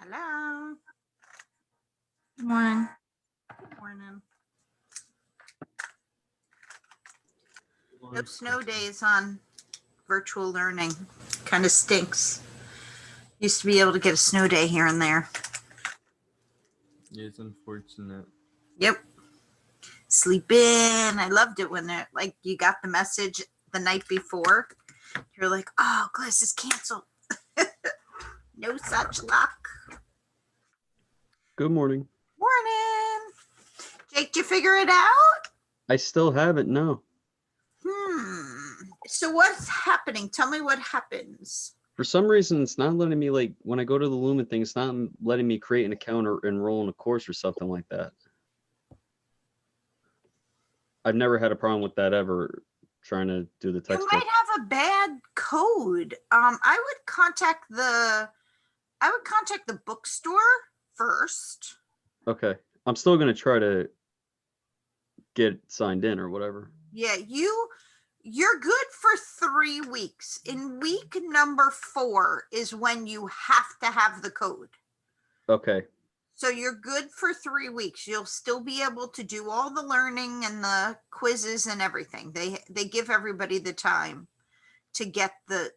Hello. Good morning. Good morning. No snow days on virtual learning. Kind of stinks. Used to be able to get a snow day here and there. Yeah, it's unfortunate. Yep. Sleep in. I loved it when they're like you got the message the night before. You're like, oh, class is canceled. No such luck. Good morning. Morning. Jake, did you figure it out? I still haven't, no. So what's happening? Tell me what happens. For some reason, it's not letting me, like, when I go to the Lumen thing, it's not letting me create an account or enroll in a course or something like that. I've never had a problem with that ever, trying to do the You textbook. might have a bad code. I would contact the bookstore first. Okay. I'm still going to try to get signed in or whatever. Yeah, you're good for 3 weeks. In week number 4 is when you have to have the code. Okay. So you're good for 3 weeks. You'll still be able to do all the learning and the quizzes and everything. They give everybody the time to get the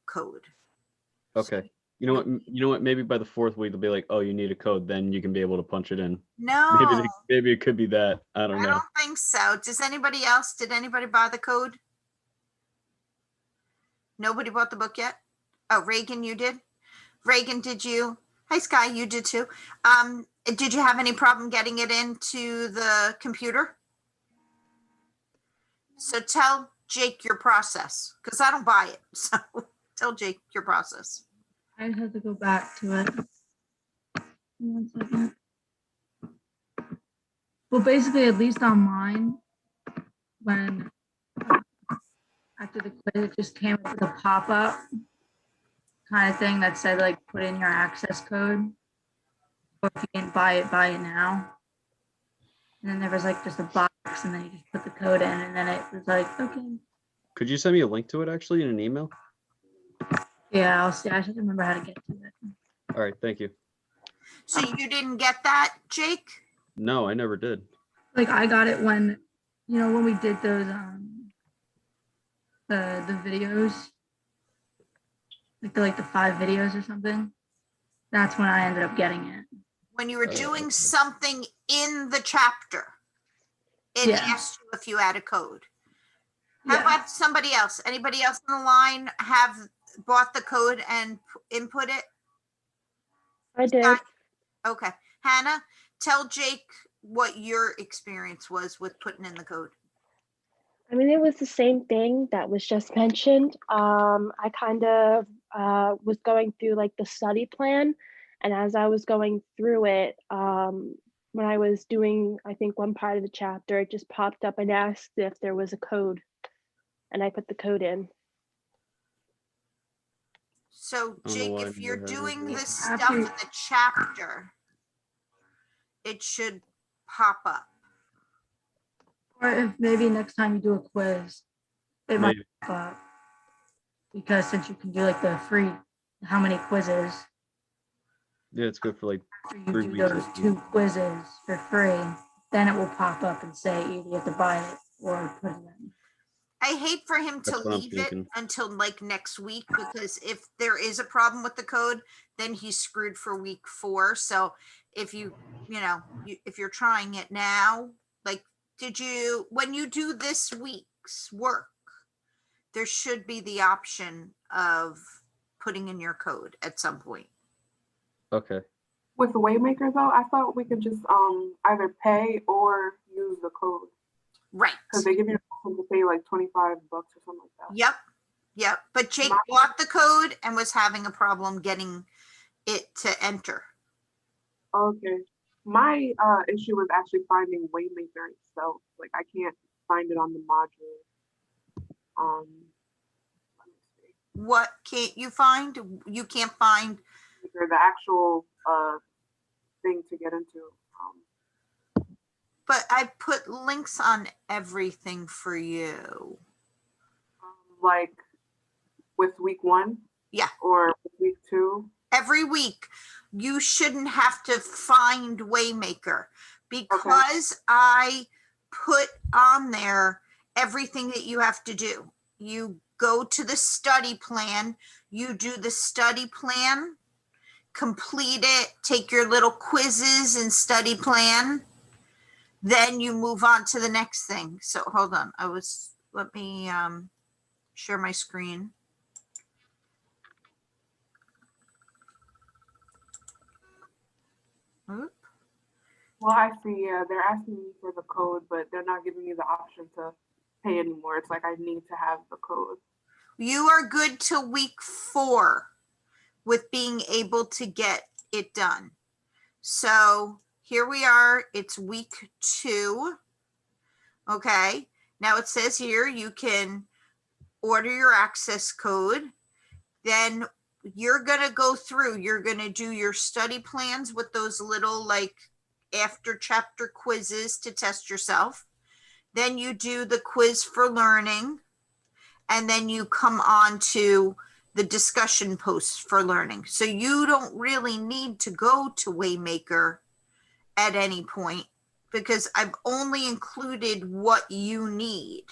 code. Okay. You know what? Maybe by the 4th week, they'll be like, oh, you need a code. Then you can be able to punch it in. No, Maybe it could be that. I don't know. I don't think so. Did anybody buy the code? Nobody bought the book yet? Oh, Reagan, you did? Reagan, did you? Hi, Sky, you did too. Did you have any problem getting it into the computer? So tell Jake your process, because I don't buy it. So tell Jake your process. I just have to go back to it. 1 second. Well, basically, at least on mine, when after the quiz, it just came with a pop-up kind of thing that said, like, put in your access code. Or if you didn't buy it now. And then there was, like, just a box, and then you just put the code in, and then it was like, okay. Could you send me a link to it, actually, in an email? Yeah, I'll see. I should remember how to get to it. All right. Thank you. So you didn't get that, Jake? No, I never did. Like, I got it when, when we did those, the videos, like the 5 videos or something. That's when I ended up getting it. When you were doing something in the chapter, it asked you if you had a code. How about somebody else? Anybody else on the line have bought the code and input it? I did. Okay. Hannah, tell Jake what your experience was with putting in the code. I mean, it was the same thing that was just mentioned. I kind of was going through like the study plan. And as I was going through it, when I was doing, I think one part of the chapter, it just popped up and asked if there was a code. And I put the code in. So Jake, if you're doing this stuff After- in the chapter, it should pop up. Or if maybe next time you do a quiz, it might pop up. Because since you can do like the free, how many quizzes, Yeah, it's good for like after you 3 do weeks. those 2 quizzes for free, then it will pop up and say either you have to buy it or put it in. I hate for him to That's what I'm leave it thinking. until like next week, because if there is a problem with the code, then he's screwed for week 4. So if if you're trying it now, like, when you do this week's work, there should be the option of putting in your code at some point. Okay. With the Waymaker though, I thought we could just either pay or use the code. Right. Because they give you to pay like $25 or something like that. Yep. But Jake bought the code and was having a problem getting it to enter. Okay. My issue was actually finding Waymaker itself. Like I can't find it on the module. Let me see. What can't you find? You can't find The actual thing to get into. But I put links on everything for you. Like with week 1? Yeah. Or with week 2? every week. You shouldn't have to find Waymaker because I put on there everything that you have to do. You go to the study plan, you do the study plan, complete it, take your little quizzes and study plan. Then you move on to the next thing. So hold on. Let me share my screen. Oop. Well, I see. Yeah, they're asking me for the code, but they're not giving me the option to pay anymore. It's like I need to have the code. You are good till week 4 with being able to get it done. So here we are. It's week 2. Okay. Now it says here you can order your access code. Then you're going to go through, you're going to do your study plans with those little like after chapter quizzes to test yourself. Then you do the quiz for learning. And then you come on to the discussion posts for learning. So you don't really need to go to Waymaker at any point because I've only included what you need.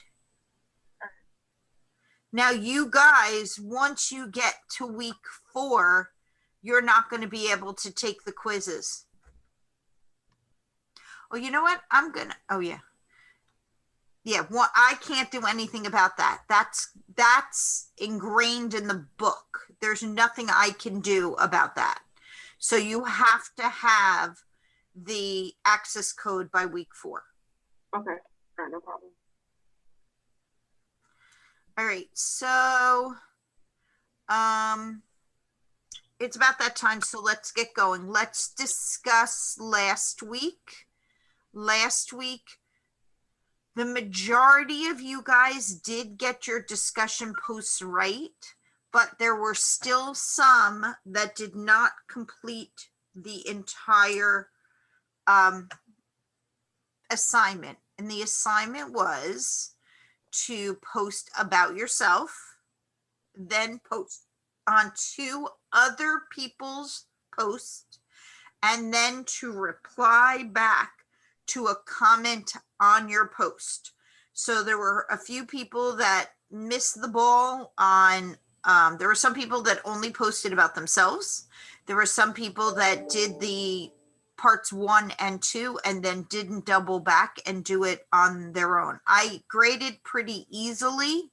Now, you guys, once you get to week 4, you're not going to be able to take the quizzes. Oh, you know what? Oh yeah. Yeah, well, I can't do anything about that. That's ingrained in the book. There's nothing I can do about that. So you have to have the access code by week 4. Okay, all right, no problem. All right, so it's about that time, so let's get going. Let's discuss last week. Last week, the majority of you guys did get your discussion posts right, but there were still some that did not complete the entire assignment. And the assignment was to post about yourself, then post on 2 other people's posts, and then to reply back to a comment on your post. So there were a few people that missed the ball on, there were some people that only posted about themselves. There were some people that did the parts 1 and 2 and then didn't double back and do it on their own. I graded pretty easily.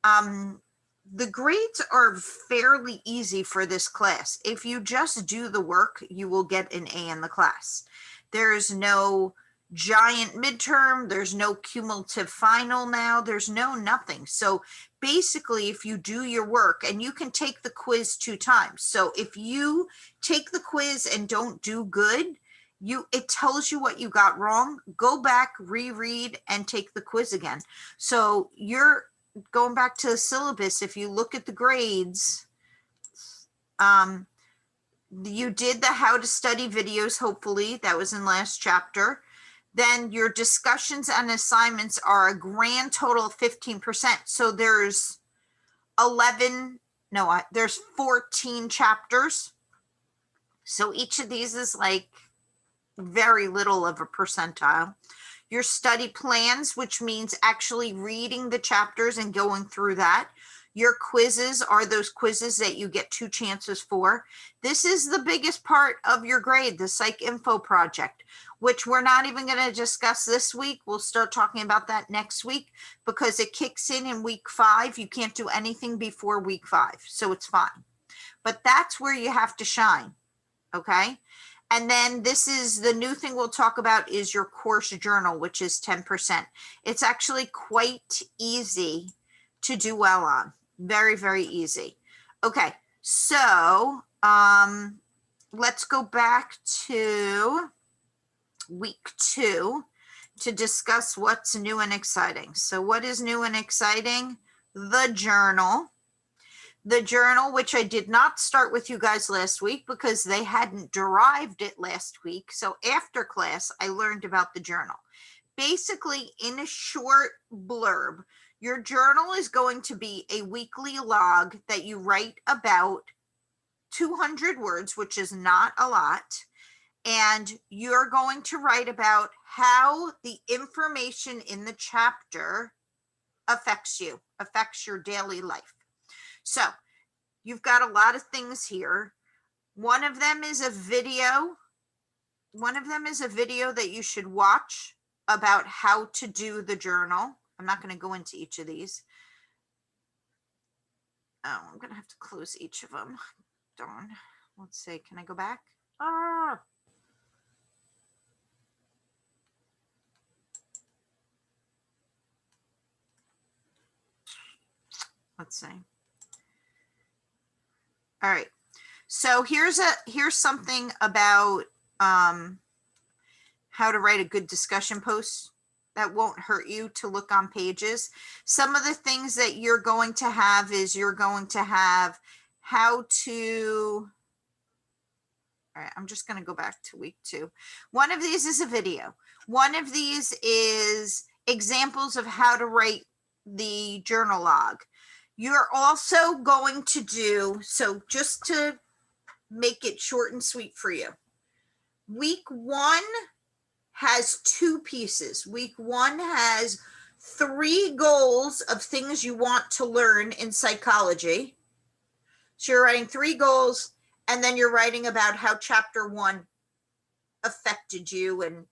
The grades are fairly easy for this class. If you just do the work, you will get an A in the class. There's no giant midterm. There's no cumulative final now. There's no nothing. So basically, if you do your work, and you can take the quiz 2 times. So if you take the quiz and don't do good, it tells you what you got wrong. Go back, reread, and take the quiz again. So you're going back to the syllabus. If you look at the grades, you did the how to study videos, hopefully. That was in last chapter. Then your discussions and assignments are a grand total of 15%. So there's 14 chapters. So each of these is like very little of a percentile. Your study plans, which means actually reading the chapters and going through that. Your quizzes are those quizzes that you get 2 chances for. This is the biggest part of your grade, the Psych Info project, which we're not even going to discuss this week. We'll start talking about that next week because it kicks in week 5. You can't do anything before week 5, so it's fine. But that's where you have to shine, okay? And then this is the new thing we'll talk about is your course journal, which is 10%. It's actually quite easy to do well on. Very, very easy. Okay, so let's go back to week 2 to discuss what's new and exciting. So what is new and exciting? The journal. The journal, which I did not start with you guys last week because they hadn't derived it last week. So after class, I learned about the journal. Basically, in a short blurb, your journal is going to be a weekly log that you write about 200 words, which is not a lot. And you're going to write about how the information in the chapter affects you, affects your daily life. So you've got a lot of things here. One of them is a video. One of them is a video that you should watch about how to do the journal. I'm not going to go into each of these. Oh, I'm going to have to close each of them. Darn. Let's see. Can I go back? Ah. Let's see. All right. So here's something about how to write a good discussion post that won't hurt you to look on pages. Some of the things that you're going to have is you're going to have how to, all right, I'm just going to go back to week 2. One of these is a video. One of these is examples of how to write the journal log. You're also going to do, so just to make it short and sweet for you, week 1 has 2 pieces. Week 1 has 3 goals of things you want to learn in psychology. So you're writing 3 goals, and then you're writing about how chapter 1 affected you and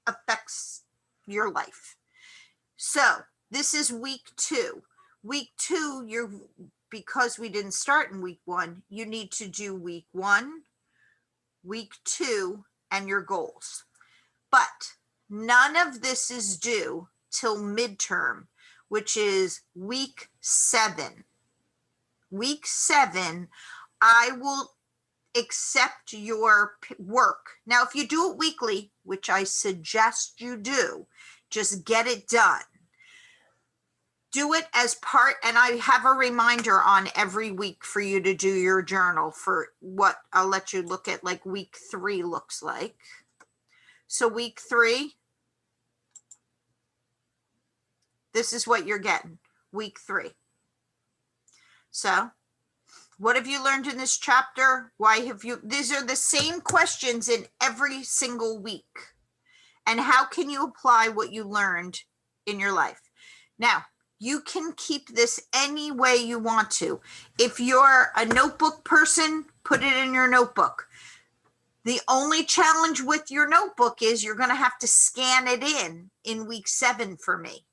affects your life. So this is week 2. Week 2, because we didn't start in week 1, you need to do week 1, week 2, and your goals. But none of this is due till midterm, which is week 7. Week 7, I will accept your work. Now, if you do it weekly, which I suggest you do, just get it done. Do it as part, and I have a reminder on every week for you to do your journal for what I'll let you look at, like week 3 looks like. So week 3, this is what you're getting, week 3. So what have you learned in this chapter? Why have you, these are the same questions in every single week. And how can you apply what you learned in your life? Now, you can keep this any way you want to. If you're a notebook person, put it in your notebook. The only challenge with your notebook is you're going to have to scan it in week 7 for me.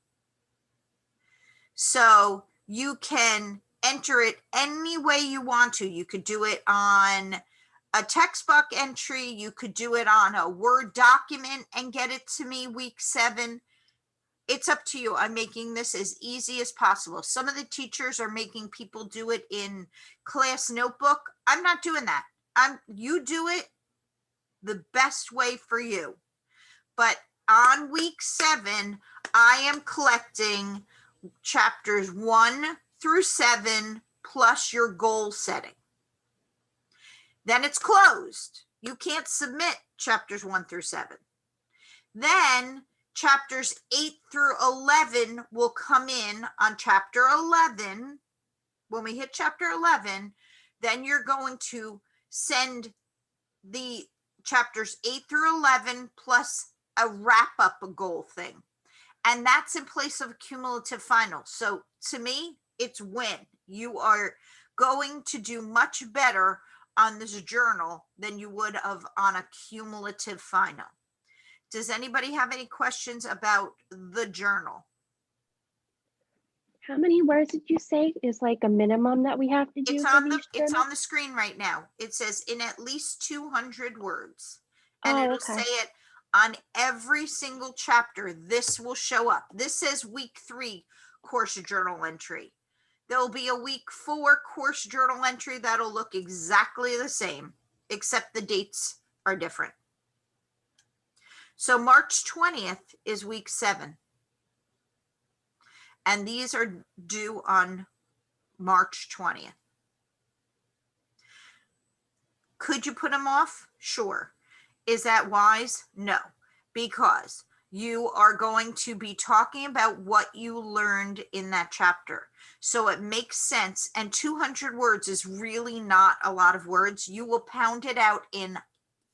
So you can enter it any way you want to. You could do it on a textbook entry. You could do it on a Word document and get it to me week 7. It's up to you. I'm making this as easy as possible. Some of the teachers are making people do it in class notebook. I'm not doing that. You do it the best way for you. But on week 7, I am collecting chapters 1 through 7 plus your goal setting. Then it's closed. You can't submit chapters 1 through 7. Then chapters 8 through 11 will come in on chapter 11. When we hit chapter 11, then you're going to send the chapters 8 through 11 plus a wrap up a goal thing. And that's in place of a cumulative final. So to me, it's win. You are going to do much better on this journal than you would have on a cumulative final. Does anybody have any questions about the journal? How many words did you say is like a minimum that we have to do? It's for on the each it's journal? on the screen right now. It says in at least 200 words. And Oh, it'll okay. say it on every single chapter. This will show up. This says week 3 course journal entry. There'll be a week 4 course journal entry that'll look exactly the same, except the dates are different. So March 20th is week 7. And these are due on March 20th. Could you put them off? Sure. Is that wise? No, because you are going to be talking about what you learned in that chapter. So it makes sense. And 200 words is really not a lot of words. You will pound it out in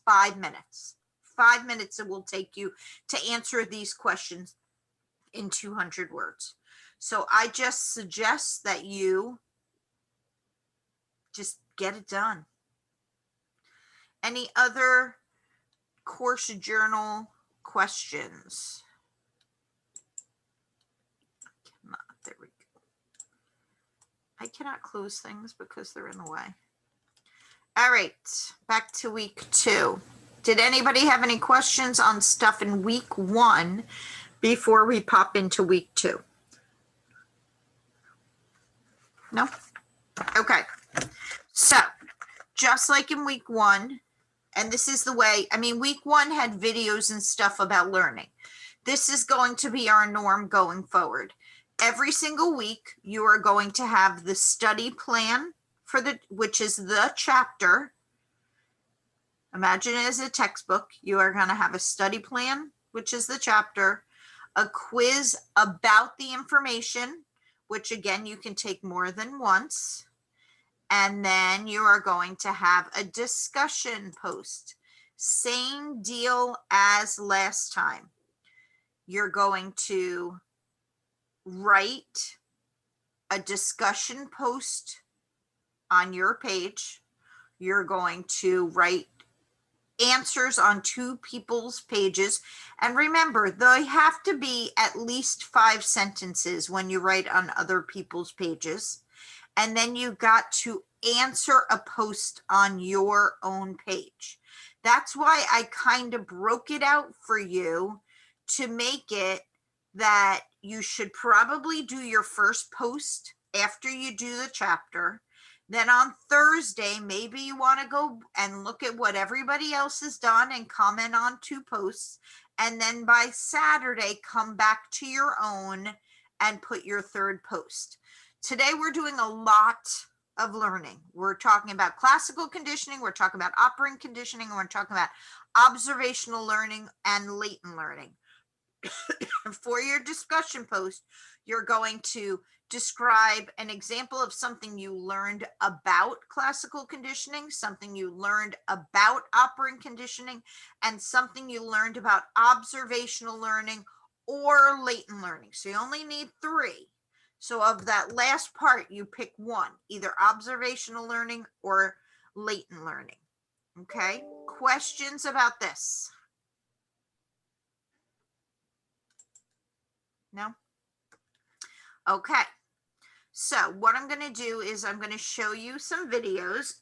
5 minutes. 5 minutes it will take you to answer these questions in 200 words. So I just suggest that you just get it done. Any other course journal questions? There we go. I cannot close things because they're in the way. All right, back to week 2. Did anybody have any questions on stuff in week 1 before we pop into week 2? No? Okay. So, just like in week 1, and this is the way, I mean, week 1 had videos and stuff about learning. This is going to be our norm going forward. Every single week, you are going to have the study plan for which is the chapter. Imagine it as a textbook. You are going to have a study plan, which is the chapter, a quiz about the information, which again, you can take more than once. And then you are going to have a discussion post. Same deal as last time. You're going to write a discussion post on your page. You're going to write answers on 2 people's pages. And remember, they have to be at least 5 sentences when you write on other people's pages. And then you got to answer a post on your own page. That's why I kind of broke it out for you to make it that you should probably do your first post after you do the chapter. Then on Thursday, maybe you want to go and look at what everybody else has done and comment on 2 posts. And then by Saturday, come back to your own and put your 3rd post. Today, we're doing a lot of learning. We're talking about classical conditioning. We're talking about operant conditioning. And we're talking about observational learning and latent learning. For your discussion post, you're going to describe an example of something you learned about classical conditioning, something you learned about operant conditioning, and something you learned about observational learning or latent learning. So you only need 3. So of that last part, you pick one, either observational learning or latent learning. Okay, questions about this? No? Okay, so what I'm going to do is I'm going to show you some videos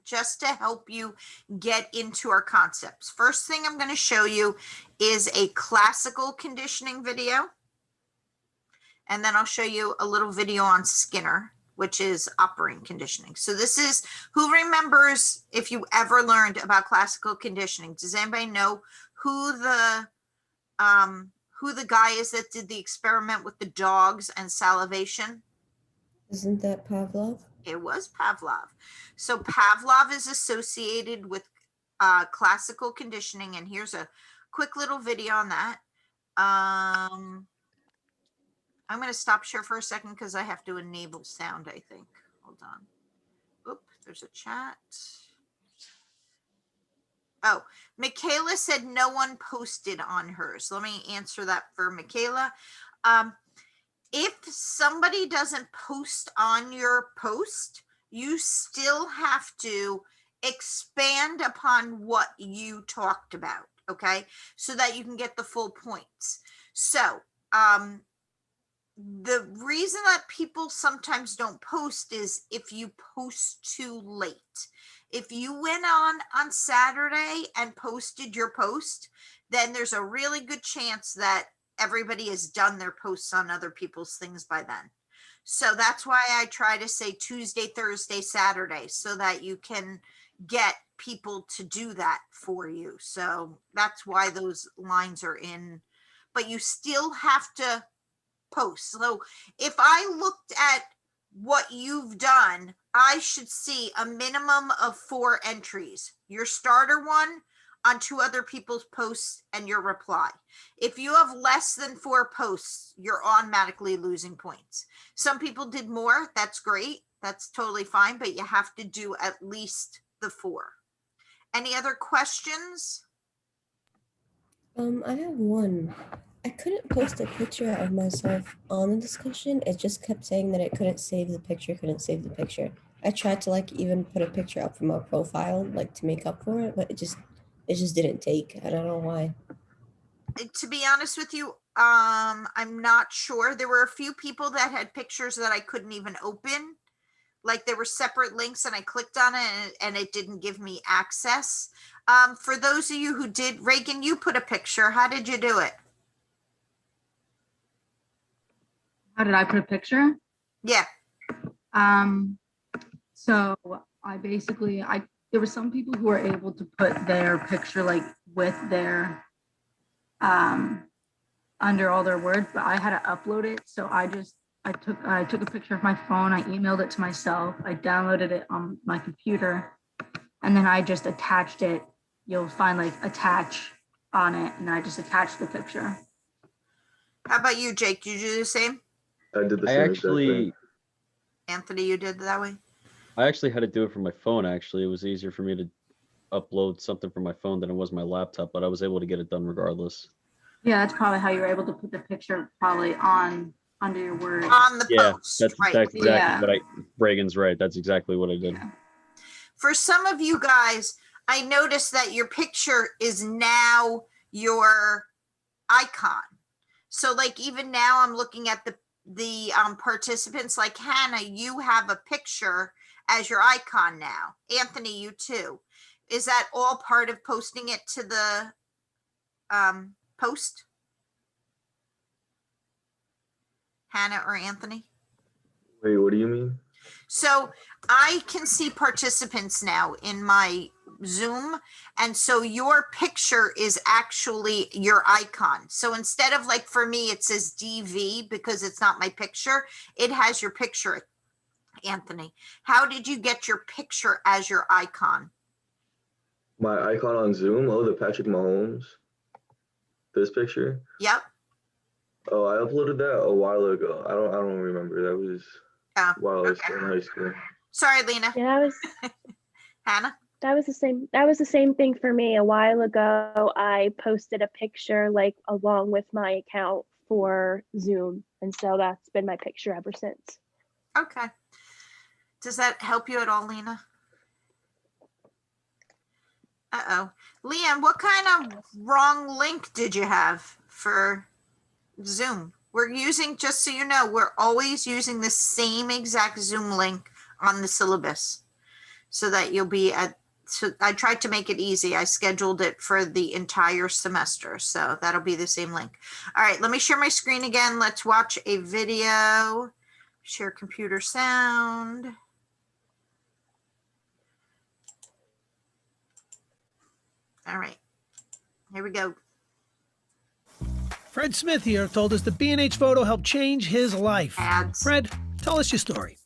just to help you get into our concepts. First thing I'm going to show you is a classical conditioning video. And then I'll show you a little video on Skinner, which is operant conditioning. So this is, who remembers if you ever learned about classical conditioning? Does anybody know who the guy is that did the experiment with the dogs and salivation? Isn't that Pavlov? It was Pavlov. So Pavlov is associated with classical conditioning. And here's a quick little video on that. I'm going to stop share for a second because I have to enable sound, I think. Hold on. Oop, there's a chat. Oh, Michaela said no one posted on hers. Let me answer that for Michaela. If somebody doesn't post on your post, you still have to expand upon what you talked about, okay? So that you can get the full points. So, the reason that people sometimes don't post is if you post too late. If you went on Saturday and posted your post, then there's a really good chance that everybody has done their posts on other people's things by then. So that's why I try to say Tuesday, Thursday, Saturday, so that you can get people to do that for you. So that's why those lines are in, but you still have to post. So if I looked at what you've done, I should see a minimum of 4 entries. Your starter one, on 2 other people's posts and your reply. If you have less than 4 posts, you're automatically losing points. Some people did more. That's great. That's totally fine, but you have to do at least the 4. Any other questions? I have one. I couldn't post a picture of myself on the discussion. It just kept saying that it couldn't save the picture, couldn't save the picture. I tried to like even put a picture up from our profile, like to make up for it, but it just didn't take. I don't know why. To be honest with you, I'm not sure. There were a few people that had pictures that I couldn't even open. Like there were separate links and I clicked on it and it didn't give me access. For those of you who did, Reagan, you put a picture. How did you do it? How did I put a picture? Yeah. So I basically, there were some people who were able to put their picture like with their, under all their words, but I had to upload it. So I took a picture of my phone. I emailed it to myself. I downloaded it on my computer and then I just attached it. You'll find like attach on it and I just attached the picture. How about you, Jake? Did you do the same? I did the I same exact actually, thing. Anthony, you did that way? I actually had to do it from my phone. Actually, it was easier for me to upload something from my phone than it was my laptop, but I was able to get it done regardless. Yeah, that's probably how you were able to put the picture probably under your words. On the Yeah, post, that's right? exactly Yeah. what Reagan's right. That's exactly what I did. Yeah. For some of you guys, I noticed that your picture is now your icon. So like even now I'm looking at the participants, like Hannah, you have a picture as your icon now. Anthony, you too. Is that all part of posting it to the post? Hannah or Anthony? Wait, what do you mean? So I can see participants now in my Zoom. And so your picture is actually your icon. So instead of like, for me, it says DV because it's not my picture. It has your picture, Anthony. How did you get your picture as your icon? My icon on Zoom? Oh, the Patrick Mahomes. This picture? Yep. Oh, I uploaded that a while ago. I don't remember. That was Oh, while I was okay. still in high school. Sorry, Lena. Yeah, Hannah? that was the same thing for me. A while ago, I posted a picture like along with my account for Zoom. And so that's been my picture ever since. Okay. Does that help you at all, Lena? Uh-oh. Leanne, what kind of wrong link did you have for Zoom? We're using, just so you know, we're always using the same exact Zoom link on the syllabus so that you'll be at, so I tried to make it easy. I scheduled it for the entire semester. So that'll be the same link. All right, let me share my screen again. Let's watch a video. Share computer sound. All right, here we go. Fred Smith here told us that B&H Photo helped change his life. Ads. Fred, tell us your story.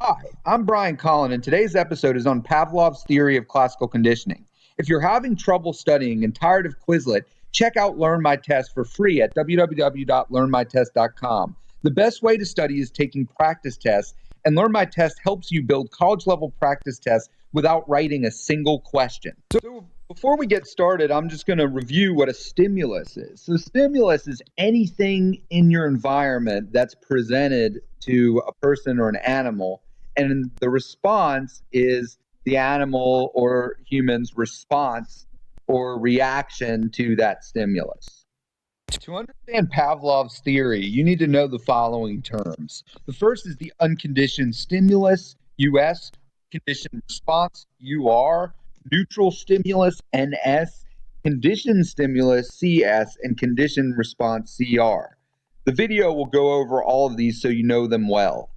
Hi, I'm Brian Collin, and today's episode is on Pavlov's theory of classical conditioning. If you're having trouble studying and tired of Quizlet, check out Learn My Test for free at www.learnmytest.com. The best way to study is taking practice tests, and Learn My Test helps you build college-level practice tests without writing a single question. So before we get started, I'm just going to review what a stimulus is. So stimulus is anything in your environment that's presented to a person or an animal, and the response is the animal or human's response or reaction to that stimulus. To understand Pavlov's theory, you need to know the following terms. The first is the unconditioned stimulus, US, conditioned response, UR, neutral stimulus, NS, conditioned stimulus, CS, and conditioned response, CR. The video will go over all of these so you know them well.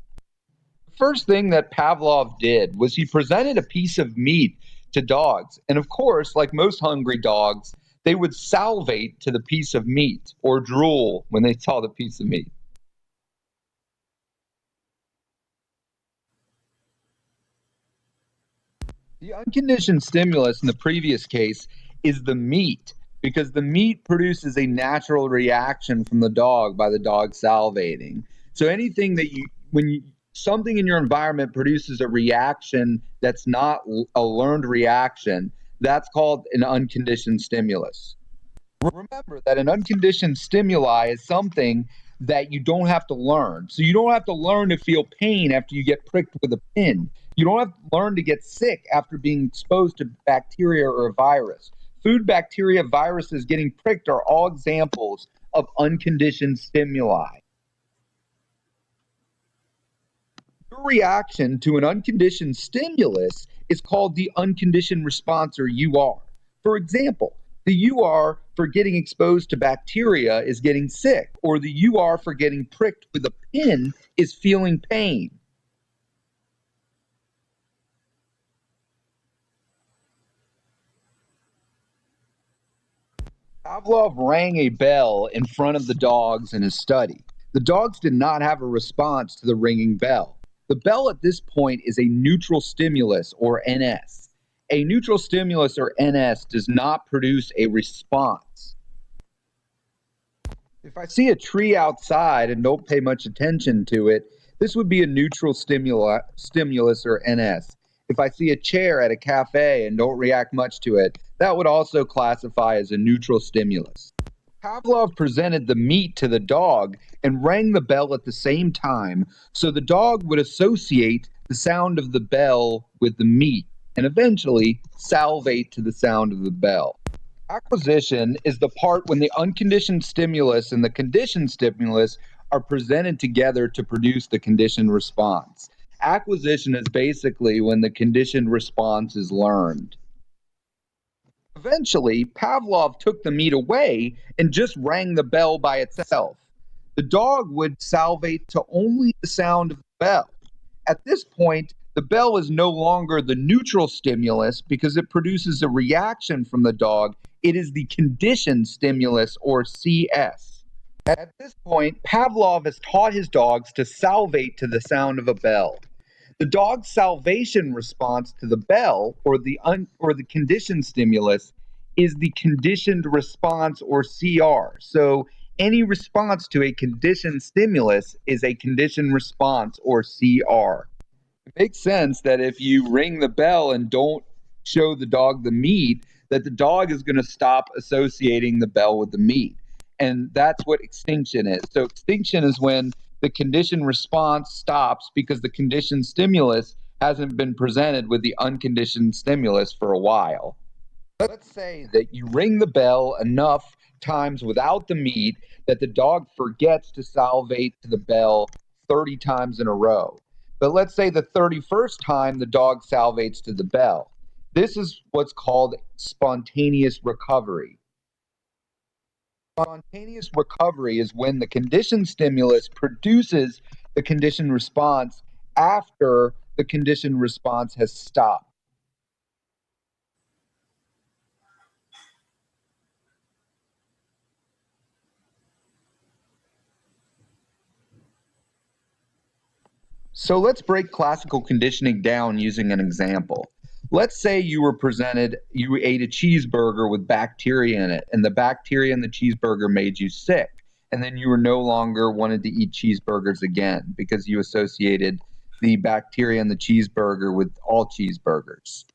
The first thing that Pavlov did was he presented a piece of meat to dogs. And of course, like most hungry dogs, they would salivate to the piece of meat or drool when they saw the piece of meat. The unconditioned stimulus in the previous case is the meat, because the meat produces a natural reaction from the dog by the dog salivating. So anything that something in your environment produces a reaction that's not a learned reaction, that's called an unconditioned stimulus. Remember that an unconditioned stimuli is something that you don't have to learn. So you don't have to learn to feel pain after you get pricked with a pin. You don't have to learn to get sick after being exposed to bacteria or a virus. Food, bacteria, viruses, getting pricked are all examples of unconditioned stimuli. Your reaction to an unconditioned stimulus is called the unconditioned response, or UR. For example, the UR for getting exposed to bacteria is getting sick, or the UR for getting pricked with a pin is feeling pain. Pavlov rang a bell in front of the dogs in his study. The dogs did not have a response to the ringing bell. The bell at this point is a neutral stimulus, or NS. A neutral stimulus, or NS, does not produce a response. If I see a tree outside and don't pay much attention to it, this would be a neutral stimulus, or NS. If I see a chair at a cafe and don't react much to it, that would also classify as a neutral stimulus. Pavlov presented the meat to the dog and rang the bell at the same time, so the dog would associate the sound of the bell with the meat and eventually salivate to the sound of the bell. Acquisition is the part when the unconditioned stimulus and the conditioned stimulus are presented together to produce the conditioned response. Acquisition is basically when the conditioned response is learned. Eventually, Pavlov took the meat away and just rang the bell by itself. The dog would salivate to only the sound of the bell. At this point, the bell is no longer the neutral stimulus because it produces a reaction from the dog. It is the conditioned stimulus, or CS. At this point, Pavlov has taught his dogs to salivate to the sound of a bell. The dog's salivation response to the bell, or the conditioned stimulus, is the conditioned response, or CR. So any response to a conditioned stimulus is a conditioned response, or CR. It makes sense that if you ring the bell and don't show the dog the meat, that the dog is going to stop associating the bell with the meat. And that's what extinction is. So extinction is when the conditioned response stops because the conditioned stimulus hasn't been presented with the unconditioned stimulus for a while. Let's say that you ring the bell enough times without the meat that the dog forgets to salivate to the bell 30 times in a row. But let's say the 31st time the dog salivates to the bell. This is what's called spontaneous recovery. Spontaneous recovery is when the conditioned stimulus produces the conditioned response after the conditioned response has stopped. So let's break classical conditioning down using an example. Let's say you ate a cheeseburger with bacteria in it, and the bacteria in the cheeseburger made you sick. And then you were no longer wanted to eat cheeseburgers again because you associated the bacteria in the cheeseburger with all cheeseburgers.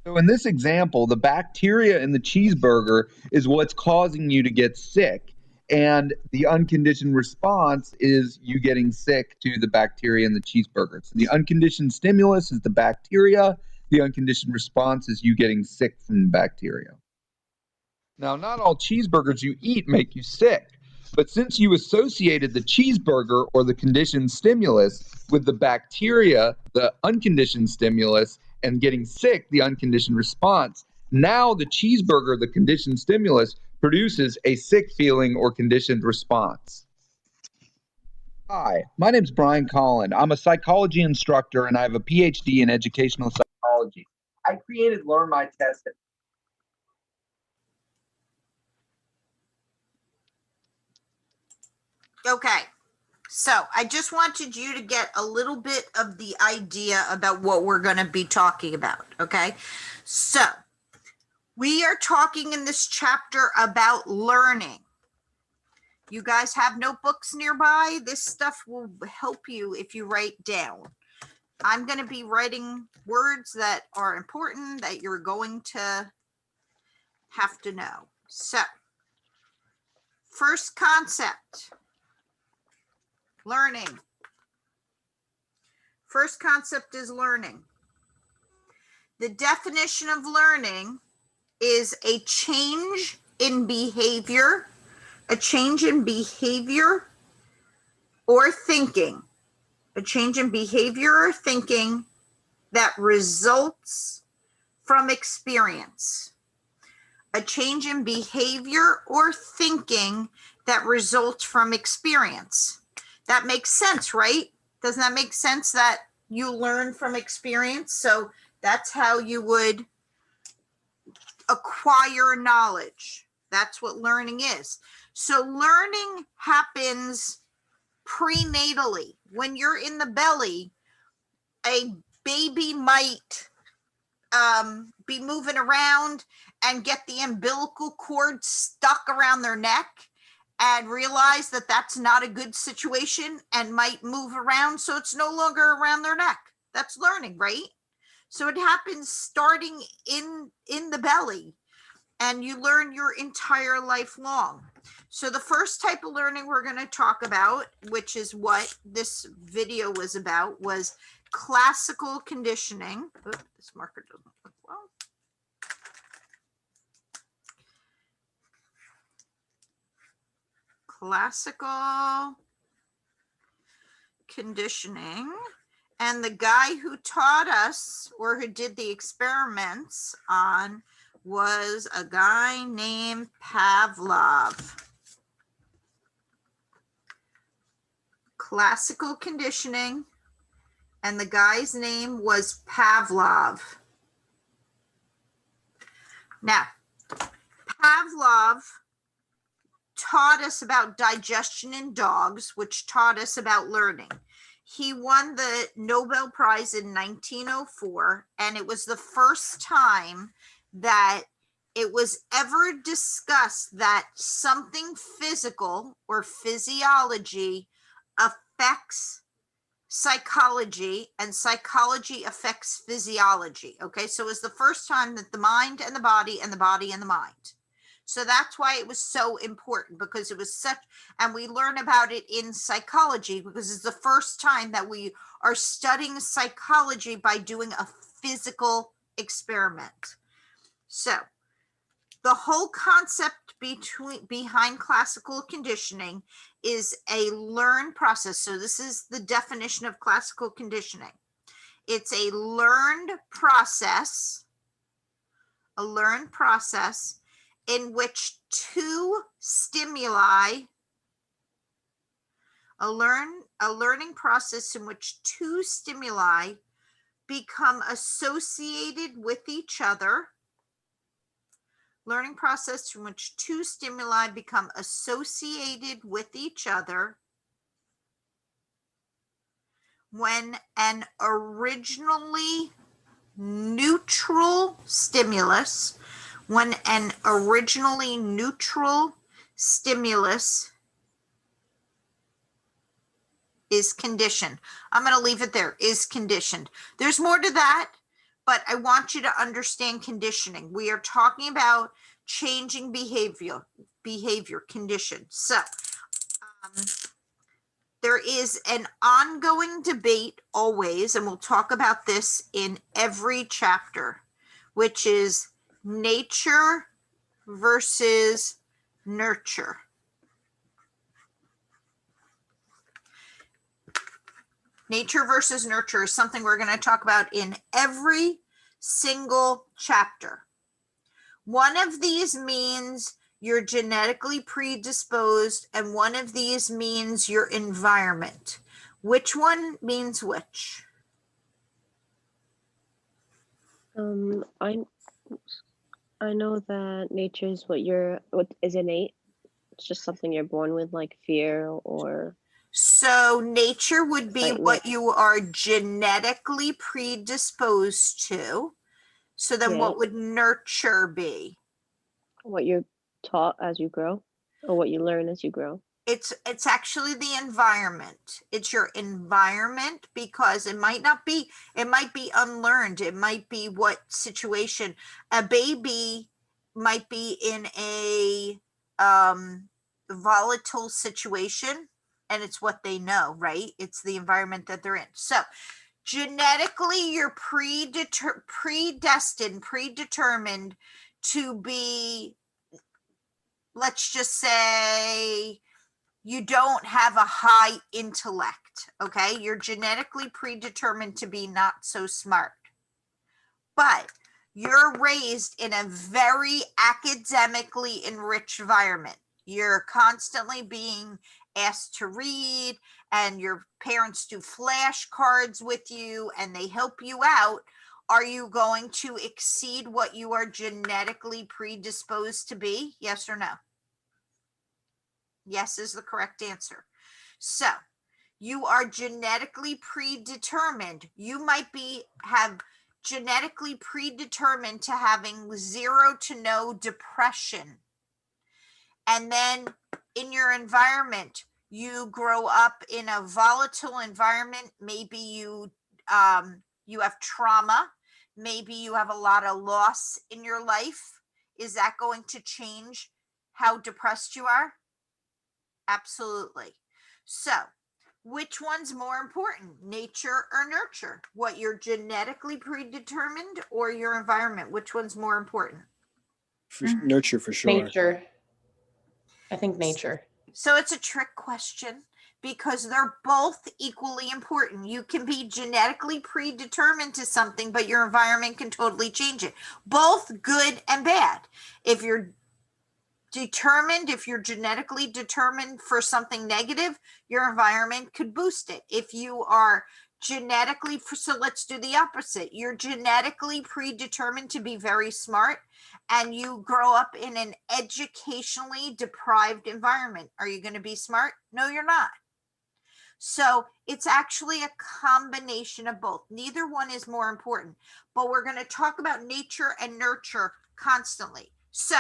So in this example, the bacteria in the cheeseburger is what's causing you to get sick. And the unconditioned response is you getting sick to the bacteria in the cheeseburger. So the unconditioned stimulus is the bacteria. The unconditioned response is you getting sick from the bacteria. Now, not all cheeseburgers you eat make you sick. But since you associated the cheeseburger or the conditioned stimulus with the bacteria, the unconditioned stimulus, and getting sick, the unconditioned response, now the cheeseburger, the conditioned stimulus, produces a sick feeling or conditioned response. Hi, my name's Brian Collin. I'm a psychology instructor and I have a PhD in educational psychology. I created Learn My Test. Okay. So I just wanted you to get a little bit of the idea about what we're going to be talking about. Okay. So we are talking in this chapter about learning. You guys have notebooks nearby. This stuff will help you if you write down. I'm going to be writing words that are important that you're going to have to know. So, first concept, learning. First concept is learning. The definition of learning is a change in behavior, a change in behavior or thinking, a change in behavior or thinking that results from experience. A change in behavior or thinking that results from experience. That makes sense, right? Doesn't that make sense that you learn from experience? So that's how you would acquire knowledge. That's what learning is. So learning happens prenatally. When you're in the belly, a baby might be moving around and get the umbilical cord stuck around their neck and realize that that's not a good situation and might move around so it's no longer around their neck. That's learning, right? So it happens starting in the belly, and you learn your entire life long. So the first type of learning we're going to talk about, which is what this video was about, was classical conditioning. Oops, this marker doesn't look well. Classical conditioning. And the guy who taught us, or who did the experiments on, was a guy named Pavlov. Classical conditioning, and the guy's name was Pavlov. Now, Pavlov taught us about digestion in dogs, which taught us about learning. He won the Nobel Prize in 1904, and it was the first time that it was ever discussed that something physical or physiology affects psychology and psychology affects physiology. Okay, so it was the first time that the mind and the body and the body and the mind. So that's why it was so important, because it was such, and we learn about it in psychology because it's the first time that we are studying psychology by doing a physical experiment. So the whole concept behind classical conditioning is a learned process. So this is the definition of classical conditioning. It's a learned process in which two stimuli, a learning process in which two stimuli become associated with each other. Learning process in which two stimuli become associated with each other when an originally neutral stimulus is conditioned. I'm going to leave it there, is conditioned. There's more to that, but I want you to understand conditioning. We are talking about changing behavior condition. So there is an ongoing debate always, and we'll talk about this in every chapter, which is nature versus nurture. Nature versus nurture is something we're going to talk about in every single chapter. One of these means you're genetically predisposed, and one of these means your environment. Which one means which? I know that nature is what is innate. It's just something you're born with, like fear or So nature would be Right, what you are genetically predisposed to. So then Yeah. what would nurture be? What you're taught as you grow, or what you learn as you grow. It's actually the environment. It's your environment, because it might be unlearned. It might be what situation. A baby might be in a volatile situation, and it's what they know, right? It's the environment that they're in. So genetically, you're predetermined to be, let's just say, you don't have a high intellect, okay? You're genetically predetermined to be not so smart. But you're raised in a very academically enriched environment. You're constantly being asked to read, and your parents do flashcards with you and they help you out. Are you going to exceed what you are genetically predisposed to be? Yes or no? Yes is the correct answer. So you are genetically predetermined. You might have genetically predetermined to having 0 to no depression. And then in your environment, you grow up in a volatile environment. Maybe you have trauma. Maybe you have a lot of loss in your life. Is that going to change how depressed you are? Absolutely. So, which one's more important, nature or nurture? What you're genetically predetermined or your environment? Which one's more important? Nurture for sure. Nature. I think nature. So it's a trick question because they're both equally important. You can be genetically predetermined to something, but your environment can totally change it. Both good and bad. If you're genetically determined for something negative, your environment could boost it. If you are so let's do the opposite. You're genetically predetermined to be very smart and you grow up in an educationally deprived environment. Are you going to be smart? No, you're not. So it's actually a combination of both. Neither one is more important, but we're going to talk about nature and nurture constantly. So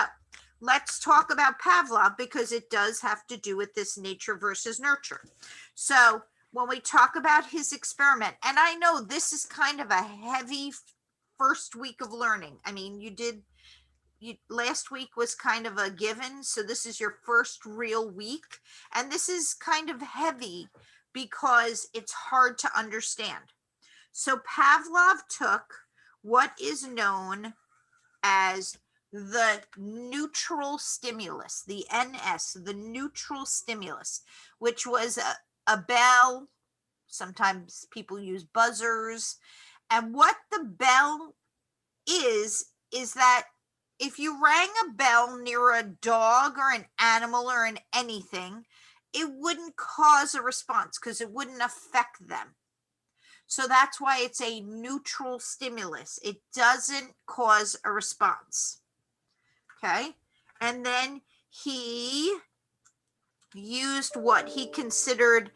let's talk about Pavlov because it does have to do with this nature versus nurture. So when we talk about his experiment, and I know this is kind of a heavy first week of learning. I mean, last week was kind of a given. So this is your first real week. And this is kind of heavy because it's hard to understand. So Pavlov took what is known as the neutral stimulus, the NS, the neutral stimulus, which was a bell. Sometimes people use buzzers. And what the bell is that if you rang a bell near a dog or an animal or an anything, it wouldn't cause a response because it wouldn't affect them. So that's why it's a neutral stimulus. It doesn't cause a response. Okay. And then he used what he considered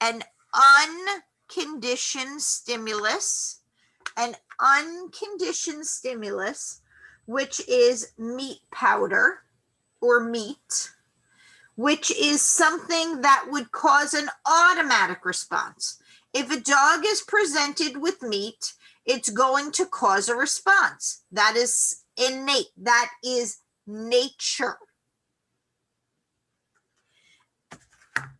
an unconditioned stimulus, which is meat powder or meat, which is something that would cause an automatic response. If a dog is presented with meat, it's going to cause a response. That is innate. That is nature.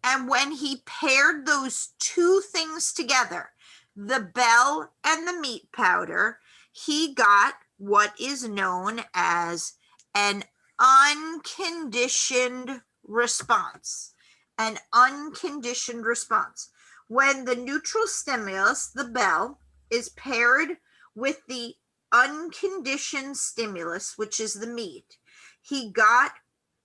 And when he paired those two things together, the bell and the meat powder, he got what is known as an unconditioned response. An unconditioned response. When the neutral stimulus, the bell, is paired with the unconditioned stimulus, which is the meat, he got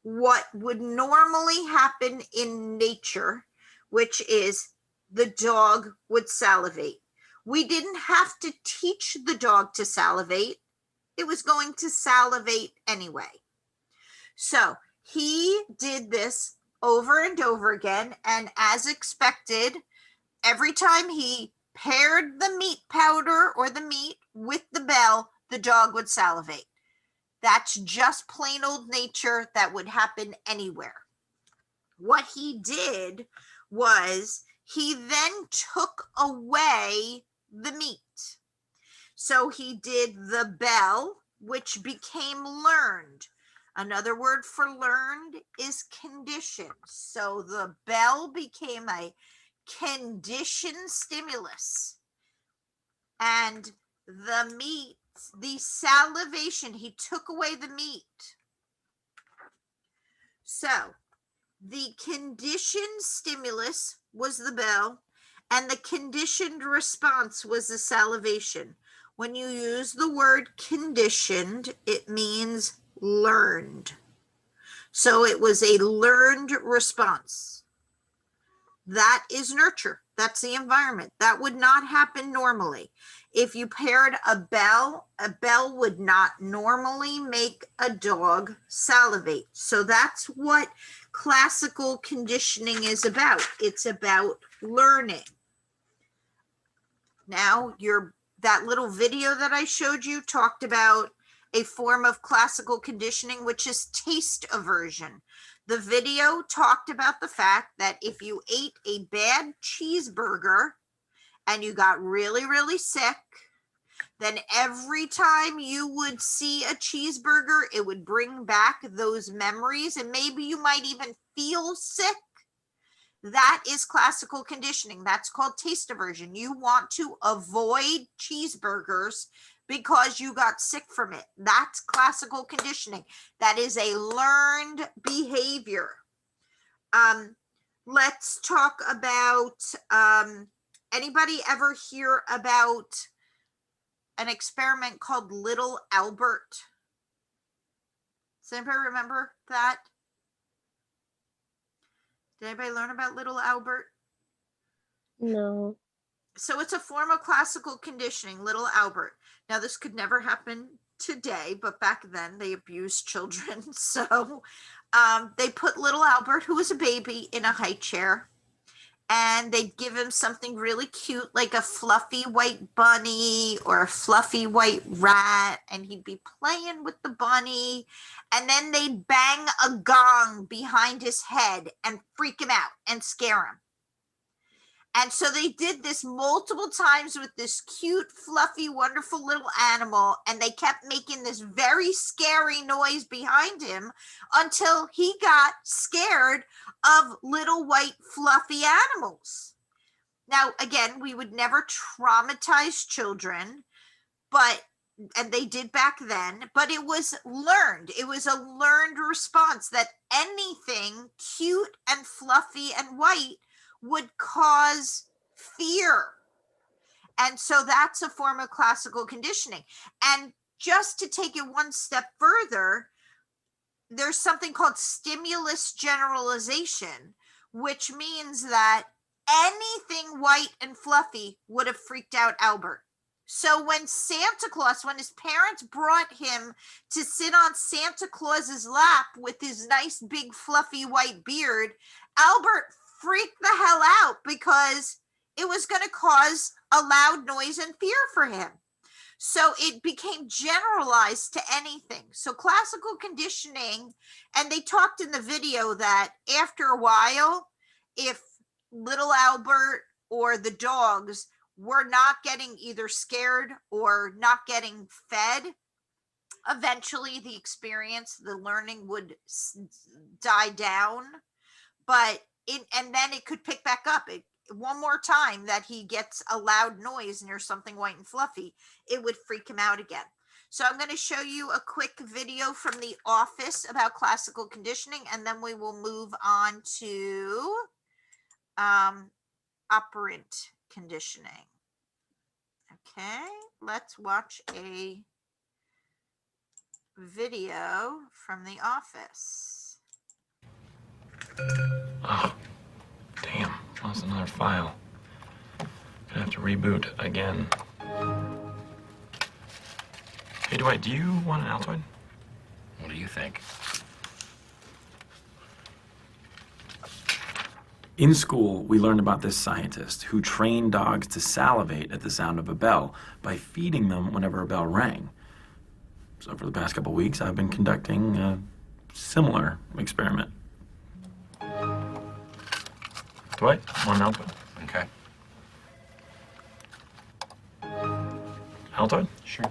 what would normally happen in nature, which is the dog would salivate. We didn't have to teach the dog to salivate. It was going to salivate anyway. So he did this over and over again. And as expected, every time he paired the meat powder or the meat with the bell, the dog would salivate. That's just plain old nature. That would happen anywhere. What he did was he then took away the meat. So he did the bell, which became learned. Another word for learned is conditioned. So the bell became a conditioned stimulus. And the meat, the salivation, he took away the meat. So the conditioned stimulus was the bell, and the conditioned response was the salivation. When you use the word conditioned, it means learned. So it was a learned response. That is nurture. That's the environment. That would not happen normally. If you paired a bell would not normally make a dog salivate. So that's what classical conditioning is about. It's about learning. Now, that little video that I showed you talked about a form of classical conditioning, which is taste aversion. The video talked about the fact that if you ate a bad cheeseburger and you got really, really sick, then every time you would see a cheeseburger, it would bring back those memories, and maybe you might even feel sick. That is classical conditioning. That's called taste aversion. You want to avoid cheeseburgers because you got sick from it. That's classical conditioning. That is a learned behavior. Let's talk about, anybody ever hear about an experiment called Little Albert? Does anybody remember that? Did anybody learn about Little Albert? No. So it's a form of classical conditioning, Little Albert. Now, this could never happen today, but back then they abused children. So they put Little Albert, who was a baby, in a high chair, and they'd give him something really cute, like a fluffy white bunny or a fluffy white rat, and he'd be playing with the bunny, and then they'd bang a gong behind his head and freak him out and scare him. And so they did this multiple times with this cute, fluffy, wonderful little animal, and they kept making this very scary noise behind him until he got scared of little white, fluffy animals. Now, again, we would never traumatize children, and they did back then, but it was learned. It was a learned response that anything cute and fluffy and white would cause fear. And so that's a form of classical conditioning. And just to take it one step further, there's something called stimulus generalization, which means that anything white and fluffy would have freaked out Albert. So when Santa Claus, when his parents brought him to sit on Santa Claus's lap with his nice big fluffy white beard, Albert freaked the hell out because it was going to cause a loud noise and fear for him. So it became generalized to anything. So classical conditioning, and they talked in the video that after a while, if little Albert or the dogs were not getting either scared or not getting fed, eventually the experience, the learning would die down. And then it could pick back up. One more time that he gets a loud noise near something white and fluffy, it would freak him out again. So I'm going to show you a quick video from The Office about classical conditioning, and then we will move on to operant conditioning. Okay, let's watch a video from The Office. Oh, damn. Lost another file. Gonna have to reboot again. Hey, Dwight, do you want an Altoid? What do you think? In school, we learned about this scientist who trained dogs to salivate at the sound of a bell by feeding them whenever a bell rang. So for the past couple weeks, I've been conducting a similar experiment. Dwight, one output. Okay. Altoid? Sure.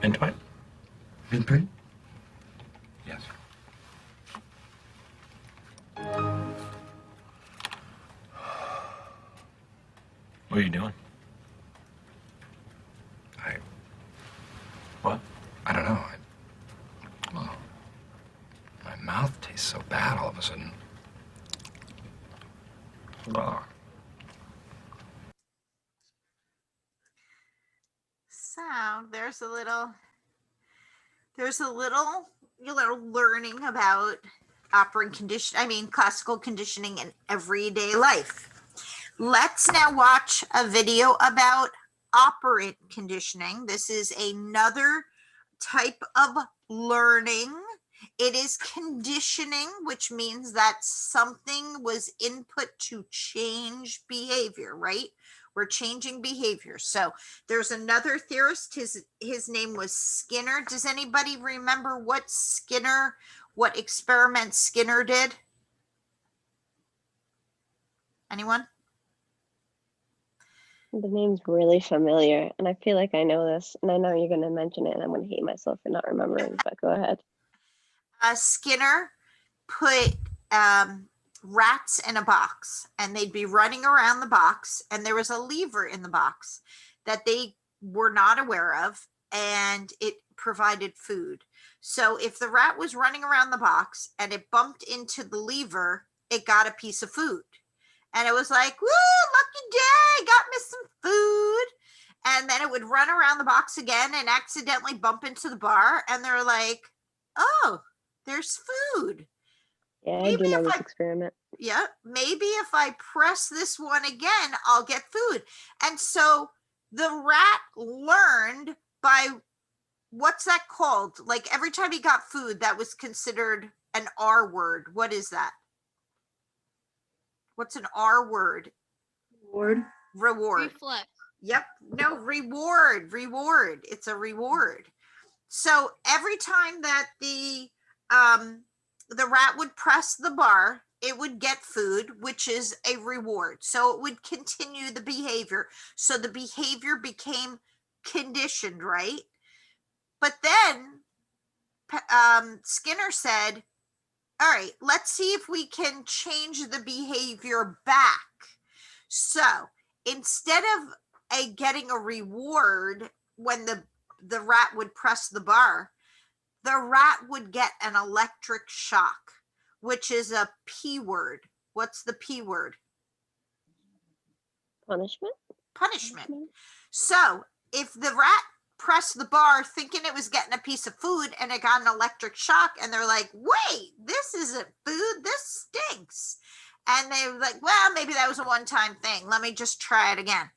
Intoid? Midpoint? Yes. What are you doing? What? I don't know. Well, my mouth tastes so bad all of a sudden. Well, So there's a little learning about classical conditioning in everyday life. Let's now watch a video about operant conditioning. This is another type of learning. It is conditioning, which means that something was input to change behavior, right? We're changing behavior. So there's another theorist, his name was Skinner. Does anybody remember what experiment Skinner did? Anyone? The name's really familiar, and I feel like I know this, and I know you're going to mention it, and I'm going to hate myself for not remembering, but go ahead. Skinner put rats in a box, and they'd be running around the box, and there was a lever in the box that they were not aware of, and it provided food. So if the rat was running around the box and it bumped into the lever, it got a piece of food. And it was like, woo, lucky day, got me some food. And then it would run around the box again and accidentally bump into the bar. And they're like, oh, there's food. Yeah, I do know this experiment. Yeah, maybe if I press this one again, I'll get food. And so the rat learned by, what's that called? Like every time he got food, that was considered an R word. What is that? What's an R word? Reward. Reflex. Yep. No, reward. It's a reward. So every time that the rat would press the bar, it would get food, which is a reward. So it would continue the behavior. So the behavior became conditioned, right? But then Skinner said, all right, let's see if we can change the behavior back. So instead of getting a reward when the rat would press the bar, the rat would get an electric shock, which is a P word. What's the P word? Punishment. So if the rat pressed the bar thinking it was getting a piece of food and it got an electric shock, and they're like, wait, this isn't food, this stinks. And they were like, well, maybe that was a one-time thing. Let me just try it again.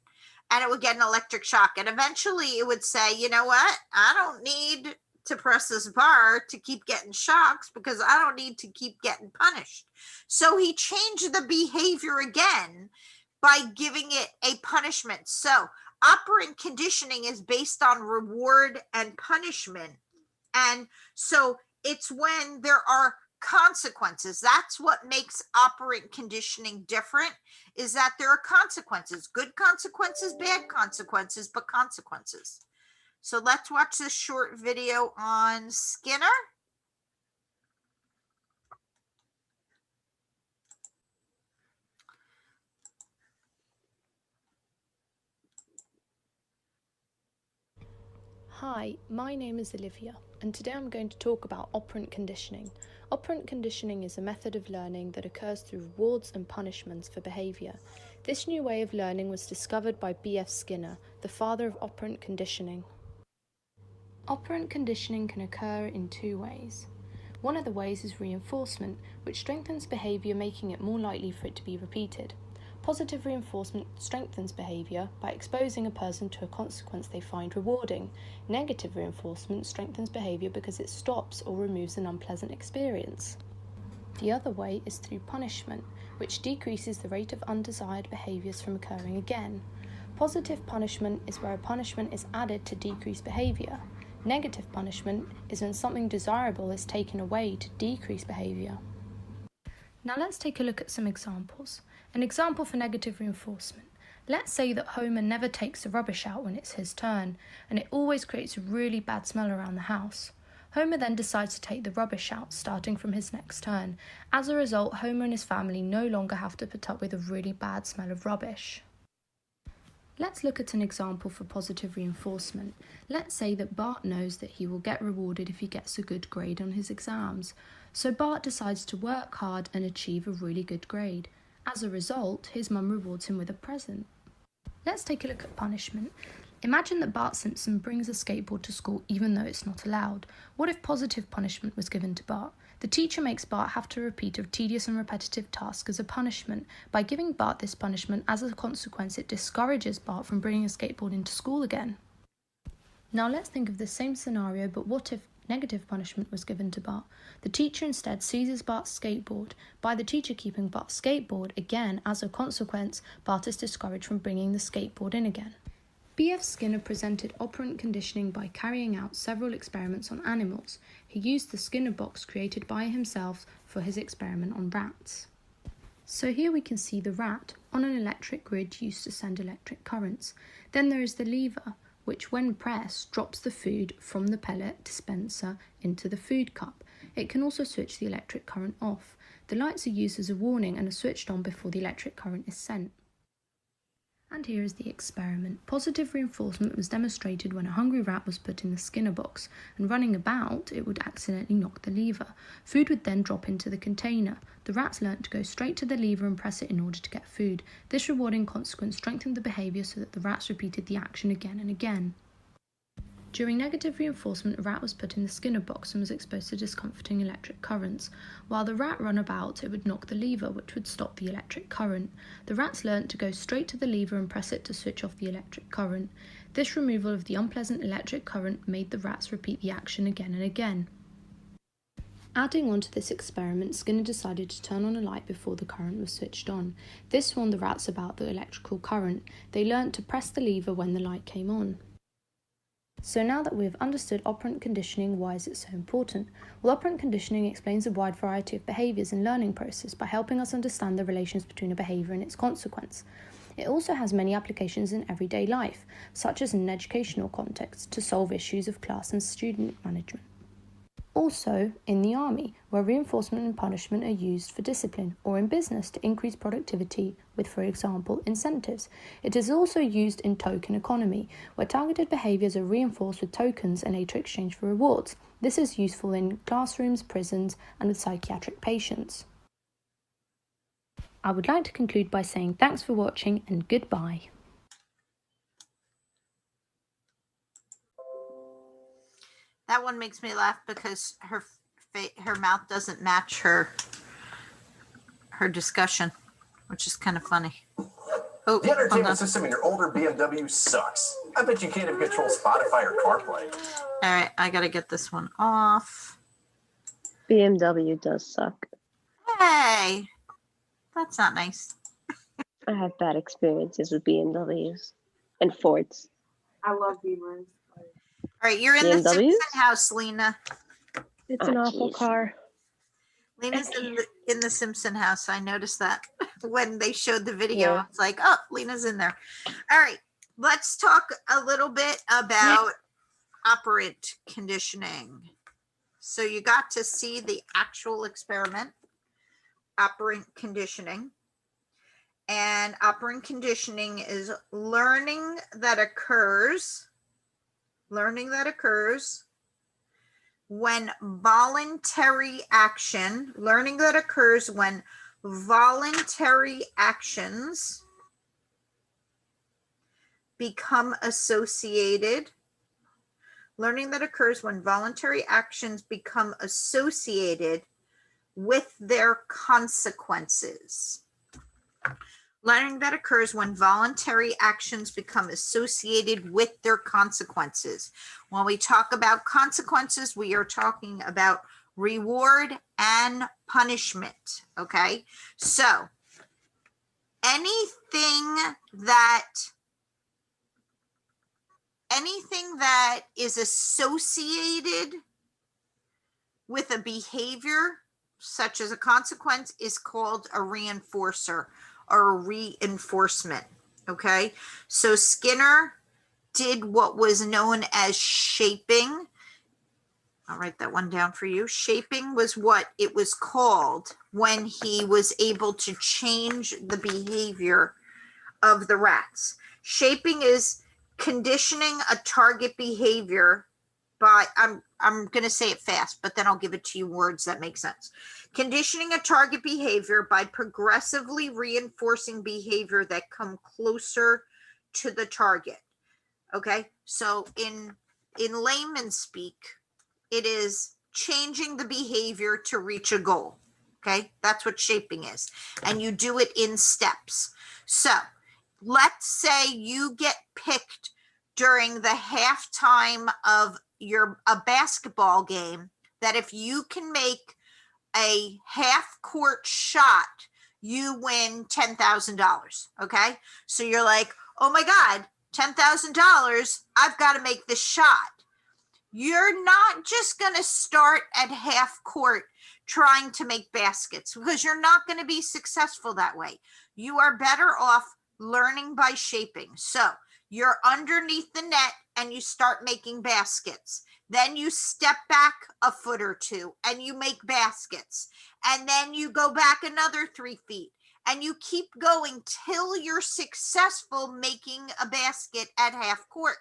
And it would get an electric shock. And eventually it would say, you know what? I don't need to press this bar to keep getting shocks because I don't need to keep getting punished. So he changed the behavior again by giving it a punishment. So operant conditioning is based on reward and punishment. And so it's when there are consequences. That's what makes operant conditioning different, is that there are consequences, good consequences, bad consequences, but consequences. So let's watch this short video on Skinner. Hi, my name is Olivia, and today I'm going to talk about operant conditioning. Operant conditioning is a method of learning that occurs through rewards and punishments for behaviour. This new way of learning was discovered by B.F. Skinner, the father of operant conditioning. Operant conditioning can occur in two ways. One of the ways is reinforcement, which strengthens behaviour, making it more likely for it to be repeated. Positive reinforcement strengthens behaviour by exposing a person to a consequence they find rewarding. Negative reinforcement strengthens behaviour because it stops or removes an unpleasant experience. The other way is through punishment, which decreases the rate of undesired behaviours from occurring again. Positive punishment is where a punishment is added to decrease behaviour. Negative punishment is when something desirable is taken away to decrease behaviour. Now let's take a look at some examples. An example for negative reinforcement. Let's say that Homer never takes the rubbish out when it's his turn, and it always creates a really bad smell around the house. Homer then decides to take the rubbish out, starting from his next turn. As a result, Homer and his family no longer have to put up with a really bad smell of rubbish. Let's look at an example for positive reinforcement. Let's say that Bart knows that he will get rewarded if he gets a good grade on his exams. So Bart decides to work hard and achieve a really good grade. As a result, his mum rewards him with a present. Let's take a look at punishment. Imagine that Bart Simpson brings a skateboard to school even though it's not allowed. What if positive punishment was given to Bart? The teacher makes Bart have to repeat a tedious and repetitive task as a punishment. By giving Bart this punishment, as a consequence, it discourages Bart from bringing a skateboard into school again. Now let's think of the same scenario, but what if negative punishment was given to Bart? The teacher instead seizes Bart's skateboard. By the teacher keeping Bart's skateboard, again, as a consequence, Bart is discouraged from bringing the skateboard in again. B.F. Skinner presented operant conditioning by carrying out several experiments on animals. He used the Skinner box created by himself for his experiment on rats. So here we can see the rat on an electric grid used to send electric currents. Then there is the lever, which when pressed drops the food from the pellet dispenser into the food cup. It can also switch the electric current off. The lights are used as a warning and are switched on before the electric current is sent. And here is the experiment. Positive reinforcement was demonstrated when a hungry rat was put in the Skinner box, and running about, it would accidentally knock the lever. Food would then drop into the container. The rats learnt to go straight to the lever and press it in order to get food. This rewarding consequence strengthened the behaviour so that the rats repeated the action again and again. During negative reinforcement, a rat was put in the Skinner box and was exposed to discomforting electric currents. While the rat ran about, it would knock the lever, which would stop the electric current. The rats learnt to go straight to the lever and press it to switch off the electric current. This removal of the unpleasant electric current made the rats repeat the action again and again. Adding on to this experiment, Skinner decided to turn on a light before the current was switched on. This warned the rats about the electrical current. They learnt to press the lever when the light came on. So now that we have understood operant conditioning, why is it so important? Well, operant conditioning explains a wide variety of behaviours in learning process by helping us understand the relations between a behaviour and its consequence. It also has many applications in everyday life, such as in an educational context, to solve issues of class and student management. Also in the army, where reinforcement and punishment are used for discipline, or in business to increase productivity with, for example, incentives. It is also used in token economy, where targeted behaviours are reinforced with tokens and later exchanged for rewards. This is useful in classrooms, prisons, and with psychiatric patients. I would like to conclude by saying thanks for watching and goodbye. That one makes me laugh because her mouth doesn't match her discussion, which is kind of funny. Oh, the entertainment system in your older BMW sucks. I bet you can't even control Spotify or CarPlay. All right, I gotta get this one off. BMW does suck. Hey, that's not nice. I have bad experiences with BMWs and Fords. I love Beamers. All right, you're in the Simpson house, Lena. It's an awful car. Lena's in the Simpson house. I noticed that when they showed the video. Yeah. It's like, oh, Lena's in there. All right, let's talk a little bit about operant conditioning. So you got to see the actual experiment, operant conditioning. And operant conditioning is learning that occurs when voluntary action, learning that occurs when voluntary actions become associated, learning that occurs when voluntary actions become associated with their consequences. Learning that occurs when voluntary actions become associated with their consequences. When we talk about consequences, we are talking about reward and punishment. Okay, so anything that is associated with a behavior such as a consequence is called a reinforcer or a reinforcement. Okay, so Skinner did what was known as shaping. I'll write that one down for you. Shaping was what it was called when he was able to change the behavior of the rats. Shaping is conditioning a target behavior by, I'm going to say it fast, but then I'll give it to you words that make sense. Conditioning a target behavior by progressively reinforcing behavior that come closer to the target. Okay, so in layman's speak, it is changing the behavior to reach a goal. Okay, that's what shaping is. And you do it in steps. So let's say you get picked during the halftime of a basketball game, that if you can make a half court shot, you win $10,000. Okay, so you're like, oh my God, $10,000, I've got to make this shot. You're not just going to start at half court trying to make baskets, because you're not going to be successful that way. You are better off learning by shaping. So you're underneath the net and you start making baskets. Then you step back a foot or two and you make baskets. And then you go back another 3 feet. And you keep going till you're successful making a basket at half court.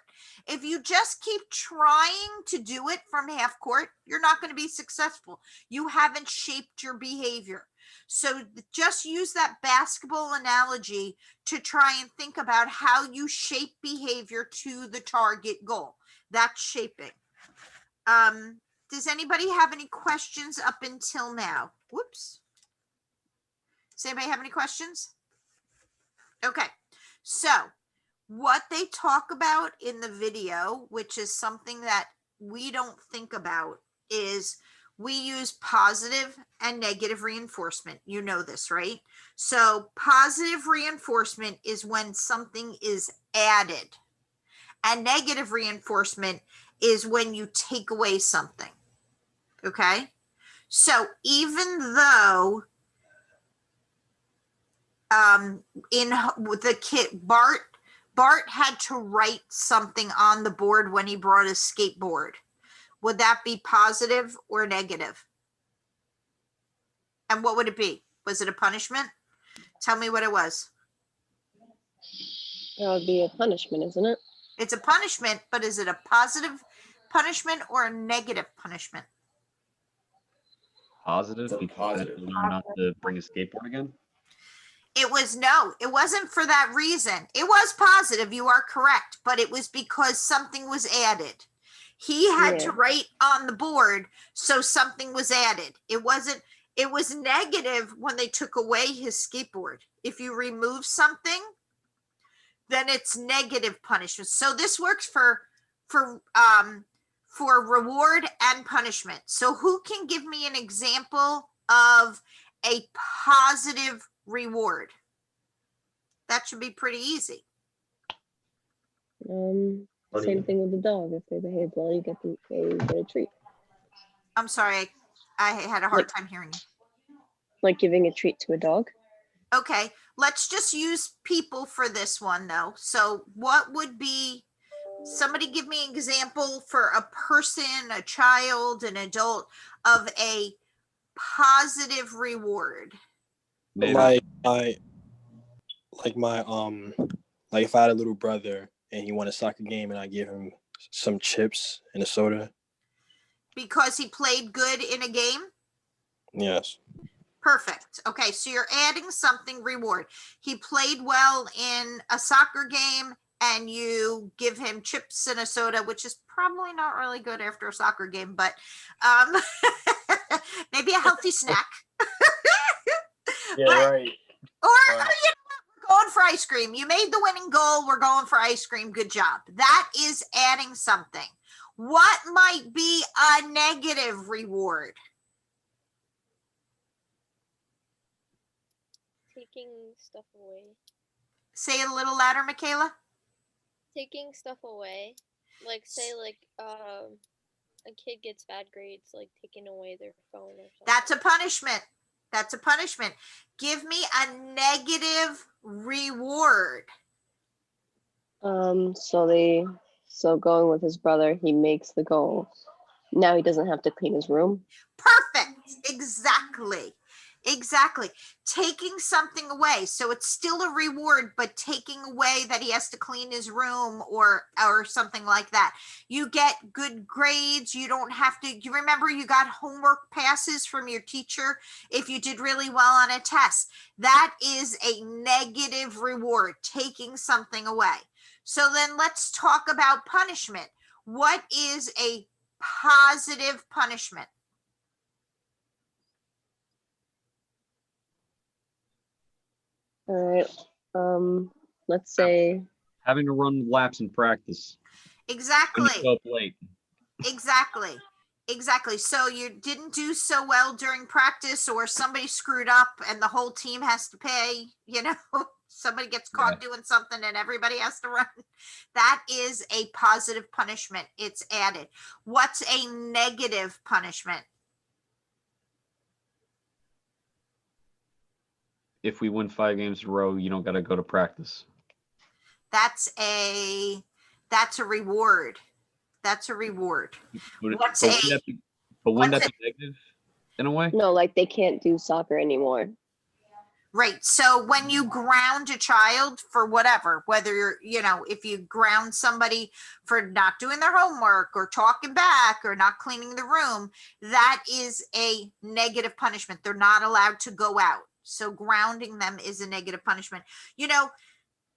If you just keep trying to do it from half court, you're not going to be successful. You haven't shaped your behavior. So just use that basketball analogy to try and think about how you shape behavior to the target goal. That's shaping. Does anybody have any questions up until now? Whoops. Does anybody have any questions? Okay, so what they talk about in the video, which is something that we don't think about, is we use positive and negative reinforcement. You know this, right? So positive reinforcement is when something is added, and negative reinforcement is when you take away something. Okay, so even though in the kid Bart had to write something on the board when he brought his skateboard, would that be positive or negative? And what would it be? Was it a punishment? Tell me what it was. That would be a punishment, isn't it? It's a punishment, but is it a positive punishment or a negative punishment? Positive, because I learned not to bring a skateboard again. It wasn't for that reason. It was positive, you are correct, but it was because something was added. He had to write on the board, so something was added. It was negative when they took away his skateboard. If you remove something, then it's negative punishment. So this works for reward and punishment. So who can give me an example of a positive reward? That should be pretty easy. Same thing with the dog. If they behave well, you get a treat. I'm sorry, I had a hard time hearing you. Like giving a treat to a dog. Okay, let's just use people for this one though. So what would be, somebody give me an example for a person, a child, an adult, of a positive reward. Like if I had a little brother and he won a soccer game and I give him some chips and a soda. Because he played good in a game? Yes. Perfect. Okay, so you're adding something, reward. He played well in a soccer game and you give him chips and a soda, which is probably not really good after a soccer game, but maybe a healthy snack. Yeah, right. Or you know what, we're going for ice cream. You made the winning goal. We're going for ice cream. Good job. That is adding something. What might be a negative reward? taking stuff away. Say it a little louder, Michaela. Taking stuff away. Like say like a kid gets bad grades, like taking away their phone or something. That's a punishment. That's a punishment. Give me a negative reward. So going with his brother, he makes the goal. Now he doesn't have to clean his room. Perfect. Exactly. Exactly. Taking something away. So it's still a reward, but taking away that he has to clean his room or something like that. You get good grades. You don't have to. You remember you got homework passes from your teacher if you did really well on a test. That is a negative reward, taking something away. So then let's talk about punishment. What is a positive punishment? All right. Let's say having to run laps in practice. Exactly. When you show up late. Exactly. Exactly. So you didn't do so well during practice, or somebody screwed up and the whole team has to pay, somebody gets caught doing something and everybody has to run. That is a positive punishment. It's added. What's a negative punishment? If we win 5 games in a row, you don't got to go to practice. That's a reward. That's a reward. Wouldn't that be negative in a way? no, like they can't do soccer anymore. Right. So when you ground a child for whatever, whether you're, if you ground somebody for not doing their homework or talking back or not cleaning the room, that is a negative punishment. They're not allowed to go out. So grounding them is a negative punishment.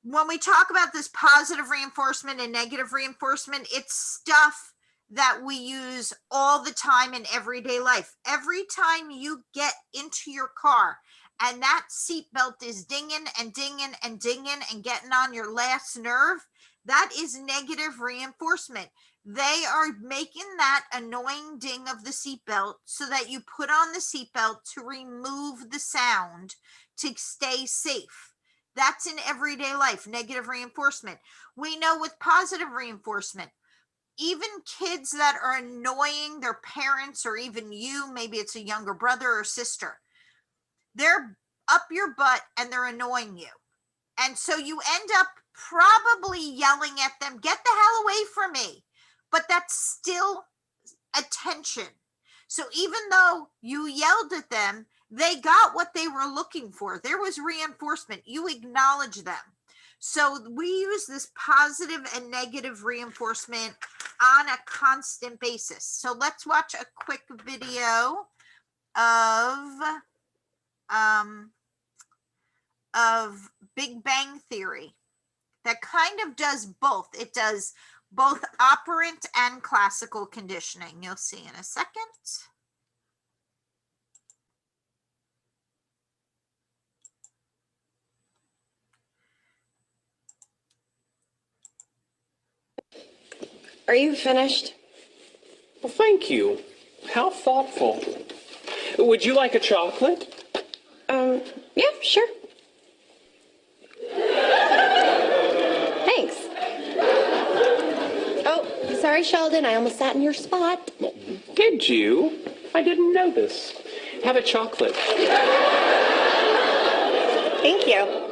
When we talk about this positive reinforcement and negative reinforcement, it's stuff that we use all the time in everyday life. Every time you get into your car and that seatbelt is dinging and dinging and dinging and getting on your last nerve, that is negative reinforcement. They are making that annoying ding of the seatbelt so that you put on the seatbelt to remove the sound to stay safe. That's in everyday life, negative reinforcement. We know with positive reinforcement, even kids that are annoying their parents or even you, maybe it's a younger brother or sister, they're up your butt and they're annoying you. And so you end up probably yelling at them, get the hell away from me. But that's still attention. So even though you yelled at them, they got what they were looking for. There was reinforcement. You acknowledge them. So we use this positive and negative reinforcement on a constant basis. So let's watch a quick video of Big Bang Theory that kind of does both. It does both operant and classical conditioning. You'll see in a second. Are you finished? Well, thank you. How thoughtful. Would you like a chocolate? Yeah, sure. Thanks. Oh, sorry, Sheldon. I almost sat in your spot. Did you? I didn't notice. Have a chocolate. Thank you.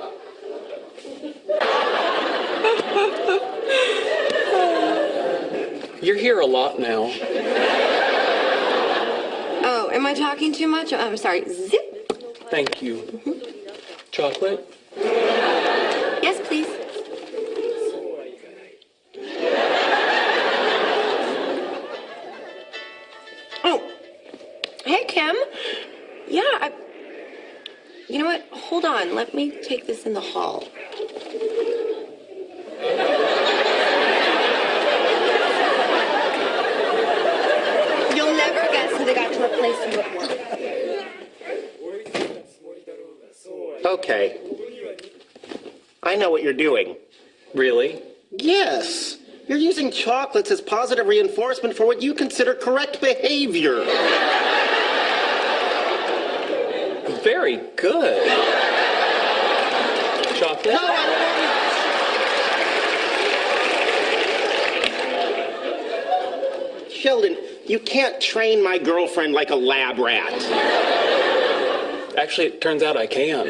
You're here a lot now. Oh, am I talking too much? I'm sorry. Zip. Thank you. Chocolate? Yes, please. Oh, hey, Kim. Yeah, you know what? Hold on. Let me take this in the hall. You'll never guess who they got to replace him with one. Okay. I know what you're doing. Really? Yes. You're using chocolates as positive reinforcement for what you consider correct behavior. Very good. Sheldon, you can't train my girlfriend like a lab rat. Actually, it turns out I can.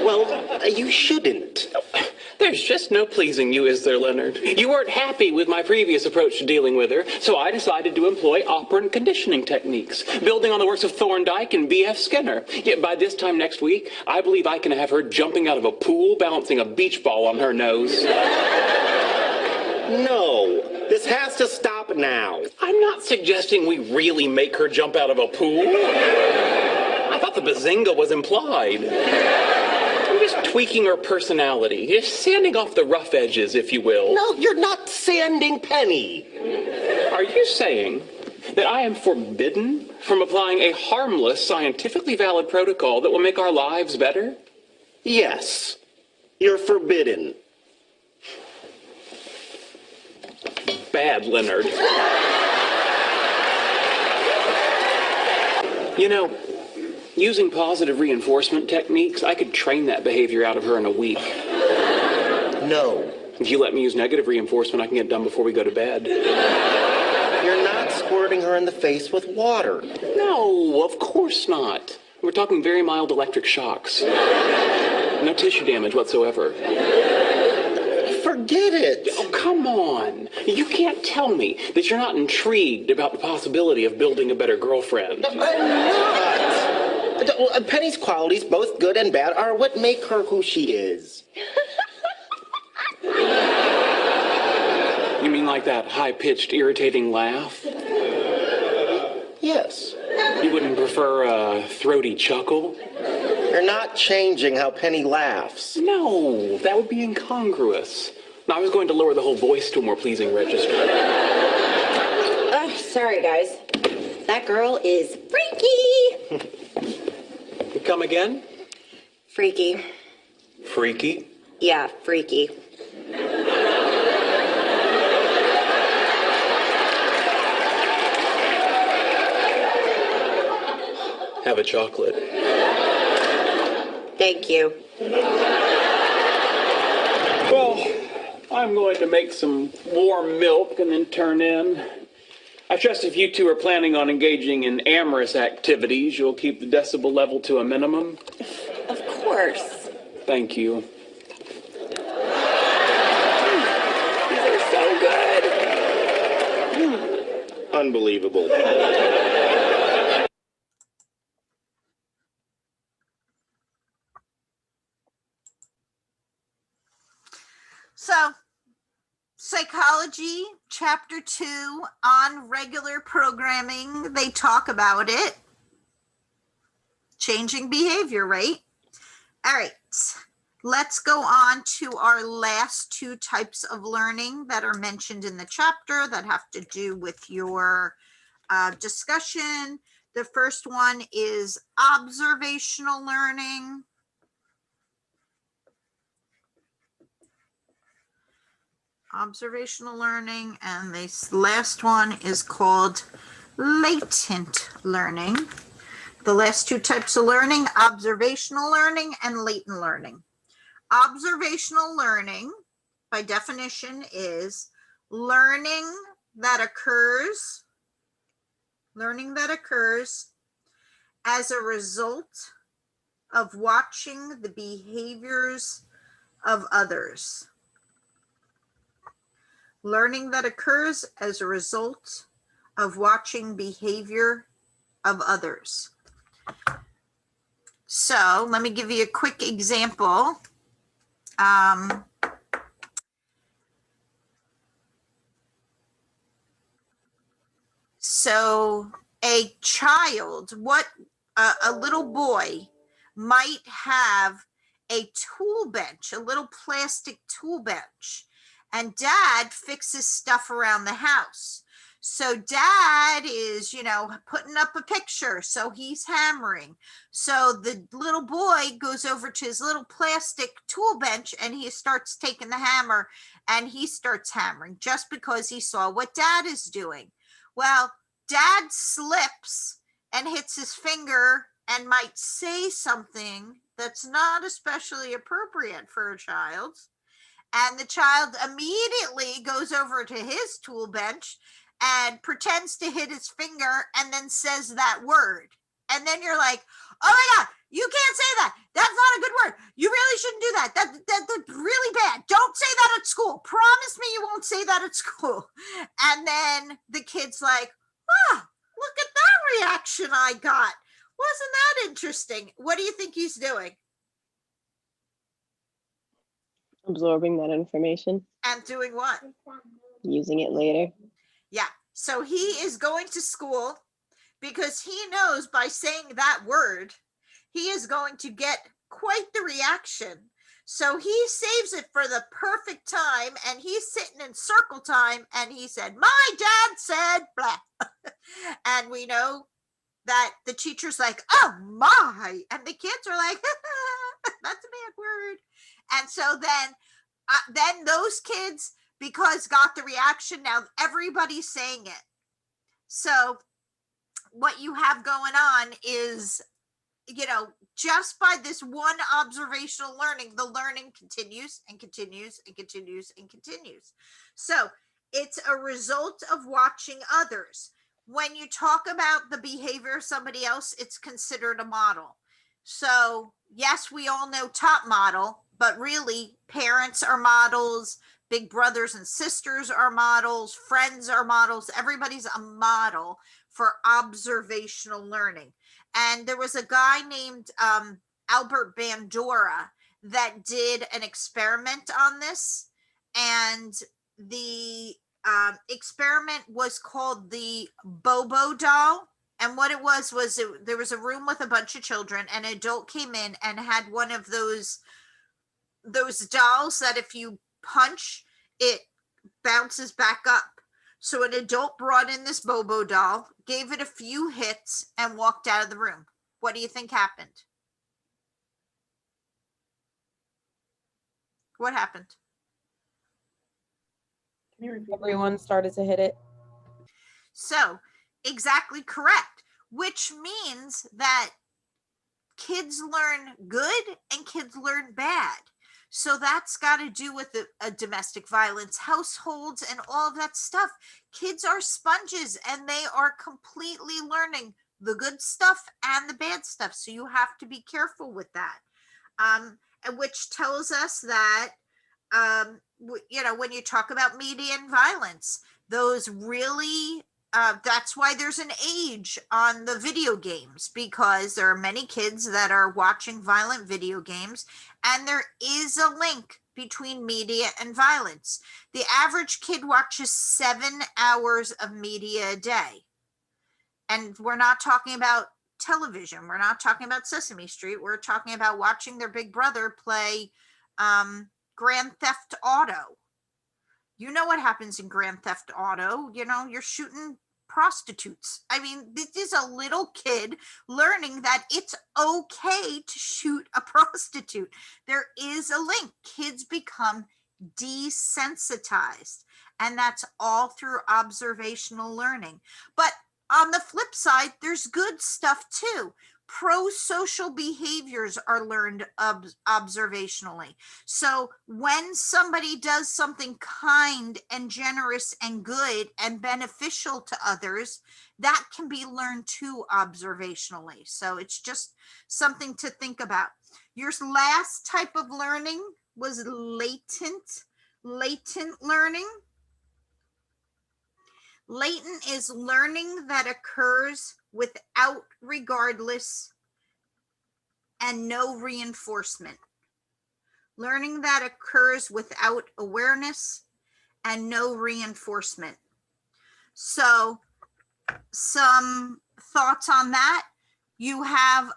Well, you shouldn't. There's just no pleasing you, is there, Leonard? You weren't happy with my previous approach to dealing with her, so I decided to employ operant conditioning techniques, building on the works of Thorndike and B.F. Skinner. Yet by this time next week, I believe I can have her jumping out of a pool, balancing a beach ball on her nose. No, this has to stop now. I'm not suggesting we really make her jump out of a pool. I thought the bazinga was implied. I'm just tweaking her personality, just sanding off the rough edges, if you will. No, you're not sanding Penny. Are you saying that I am forbidden from applying a harmless, scientifically valid protocol that will make our lives better? Yes, you're forbidden. Bad, Leonard. You know, using positive reinforcement techniques, I could train that behavior out of her in a week. No. If you let me use negative reinforcement, I can get it done before we go to bed. You're not squirting her in the face with water. No, of course not. We're talking very mild electric shocks. No tissue damage whatsoever. Forget it. Oh, come on. You can't tell me that you're not intrigued about the possibility of building a better girlfriend. I'm not. Penny's qualities, both good and bad, are what make her who she is. You mean like that high-pitched, irritating laugh? Yes. You wouldn't prefer a throaty chuckle? You're not changing how Penny laughs. No, that would be incongruous. No, I was going to lower the whole voice to a more pleasing register. Sorry, guys. That girl is freaky. Come again? Freaky. Freaky? Yeah, freaky. Have a chocolate. Thank you. Well, I'm going to make some warm milk and then turn in. I trust if you two are planning on engaging in amorous activities, you'll keep the decibel level to a minimum. Of course. Thank you. These are so good. Unbelievable. So, psychology, chapter 2 on regular programming, they talk about it. Changing behavior, right? All right, let's go on to our last two types of learning that are mentioned in the chapter that have to do with your discussion. The first one is observational learning. Observational learning, and this last one is called latent learning. The last two types of learning, observational learning and latent learning. Observational learning, by definition, is learning that occurs as a result of watching the behaviors of others. Learning that occurs as a result of watching behavior of others. So let me give you a quick example. So a child, a little boy might have a tool bench, a little plastic tool bench. And dad fixes stuff around the house. So dad is, putting up a picture. So he's hammering. So the little boy goes over to his little plastic tool bench and he starts taking the hammer and he starts hammering just because he saw what dad is doing. Well, dad slips and hits his finger and might say something that's not especially appropriate for a child. And the child immediately goes over to his tool bench and pretends to hit his finger and then says that word. And then you're like, oh my God, you can't say that. That's not a good word. You really shouldn't do that. That's really bad. Don't say that at school. Promise me you won't say that at school. And then the kid's like, ah, look at that reaction I got. Wasn't that interesting? What do you think he's doing? Absorbing that information, And doing what? using it later. Yeah. So he is going to school because he knows by saying that word, he is going to get quite the reaction. So he saves it for the perfect time, and he's sitting in circle time, and he said, my dad said blah. And we know that the teacher's like, oh my, and the kids are like, that's a bad word. And so then those kids, because got the reaction, now everybody's saying it. So what you have going on is, just by this one observational learning, the learning continues and continues and continues and continues. So it's a result of watching others. When you talk about the behavior of somebody else, it's considered a model. So yes, we all know top model, but really parents are models, big brothers and sisters are models, friends are models, everybody's a model for observational learning. And there was a guy named Albert Bandura that did an experiment on this. And the experiment was called the Bobo doll. And what it was there was a room with a bunch of children, and an adult came in and had one of those dolls that if you punch, it bounces back up. So an adult brought in this Bobo doll, gave it a few hits, and walked out of the room. What do you think happened? What happened? Everyone started to hit it. So, exactly correct, which means that kids learn good and kids learn bad. So that's got to do with a domestic violence households and all of that stuff. Kids are sponges, and they are completely learning the good stuff and the bad stuff. So you have to be careful with that. And which tells us that, when you talk about media and violence, those really, that's why there's an age on the video games, because there are many kids that are watching violent video games, and there is a link between media and violence. The average kid watches 7 hours of media a day. And we're not talking about television. We're not talking about Sesame Street. We're talking about watching their big brother play Grand Theft Auto. You know what happens in Grand Theft Auto. You're shooting prostitutes. I mean, this is a little kid learning that it's okay to shoot a prostitute. There is a link. Kids become desensitized, and that's all through observational learning. But on the flip side, there's good stuff too. Pro-social behaviors are learned observationally. So when somebody does something kind and generous and good and beneficial to others, that can be learned too observationally. So it's just something to think about. Your last type of learning was latent learning. Latent is learning that occurs without, regardless, and no reinforcement. Learning that occurs without awareness and no reinforcement. So, some thoughts on that. You have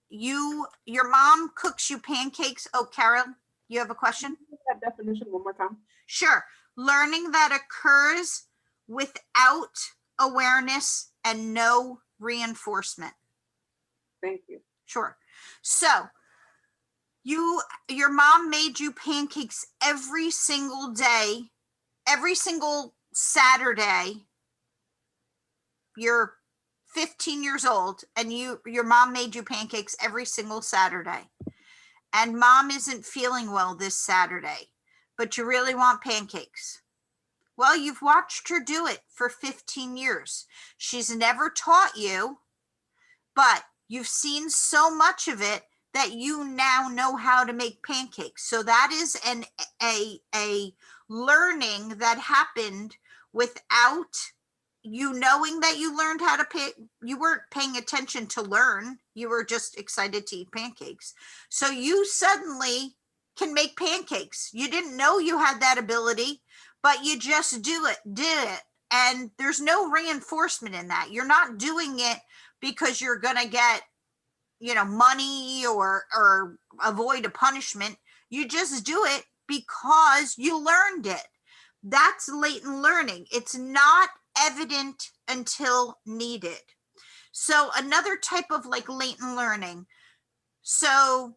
your mom cooks you pancakes. Oh, Carol, you have a question? That definition one more time. Sure. Learning that occurs without awareness and no reinforcement. Thank you. Sure. So your mom made you pancakes every single day, every single Saturday, your 15 years old and your mom made you pancakes every single Saturday, and mom isn't feeling well this Saturday, but you really want pancakes. Well, you've watched her do it for 15 years. She's never taught you, but you've seen so much of it that you now know how to make pancakes. So that is a learning that happened without you knowing that you learned how to pay. You weren't paying attention to learn. You were just excited to eat pancakes. So you suddenly can make pancakes. You didn't know you had that ability, but you just did it. And there's no reinforcement in that. You're not doing it because you're going to get, money or avoid a punishment. You just do it because you learned it. That's latent learning. It's not evident until needed. So another type of latent learning. So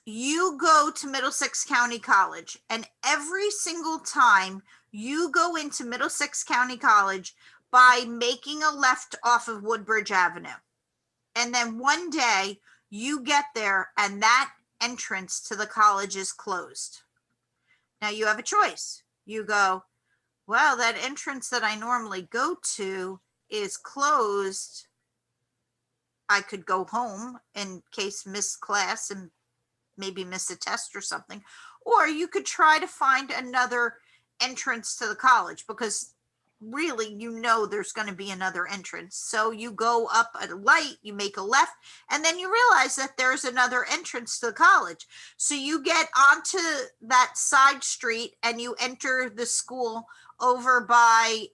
you go to Middlesex County College, and every single time you go into Middlesex County College by making a left off of Woodbridge Avenue. And then one day you get there and that entrance to the college is closed. Now you have a choice. You go, well, that entrance that I normally go to is closed. I could go home in case miss class and maybe miss a test or something. Or you could try to find another entrance to the college, because really, there's going to be another entrance. So you go up at a light, you make a left, and then you realize that there's another entrance to the college. So you get onto that side street and you enter the school over by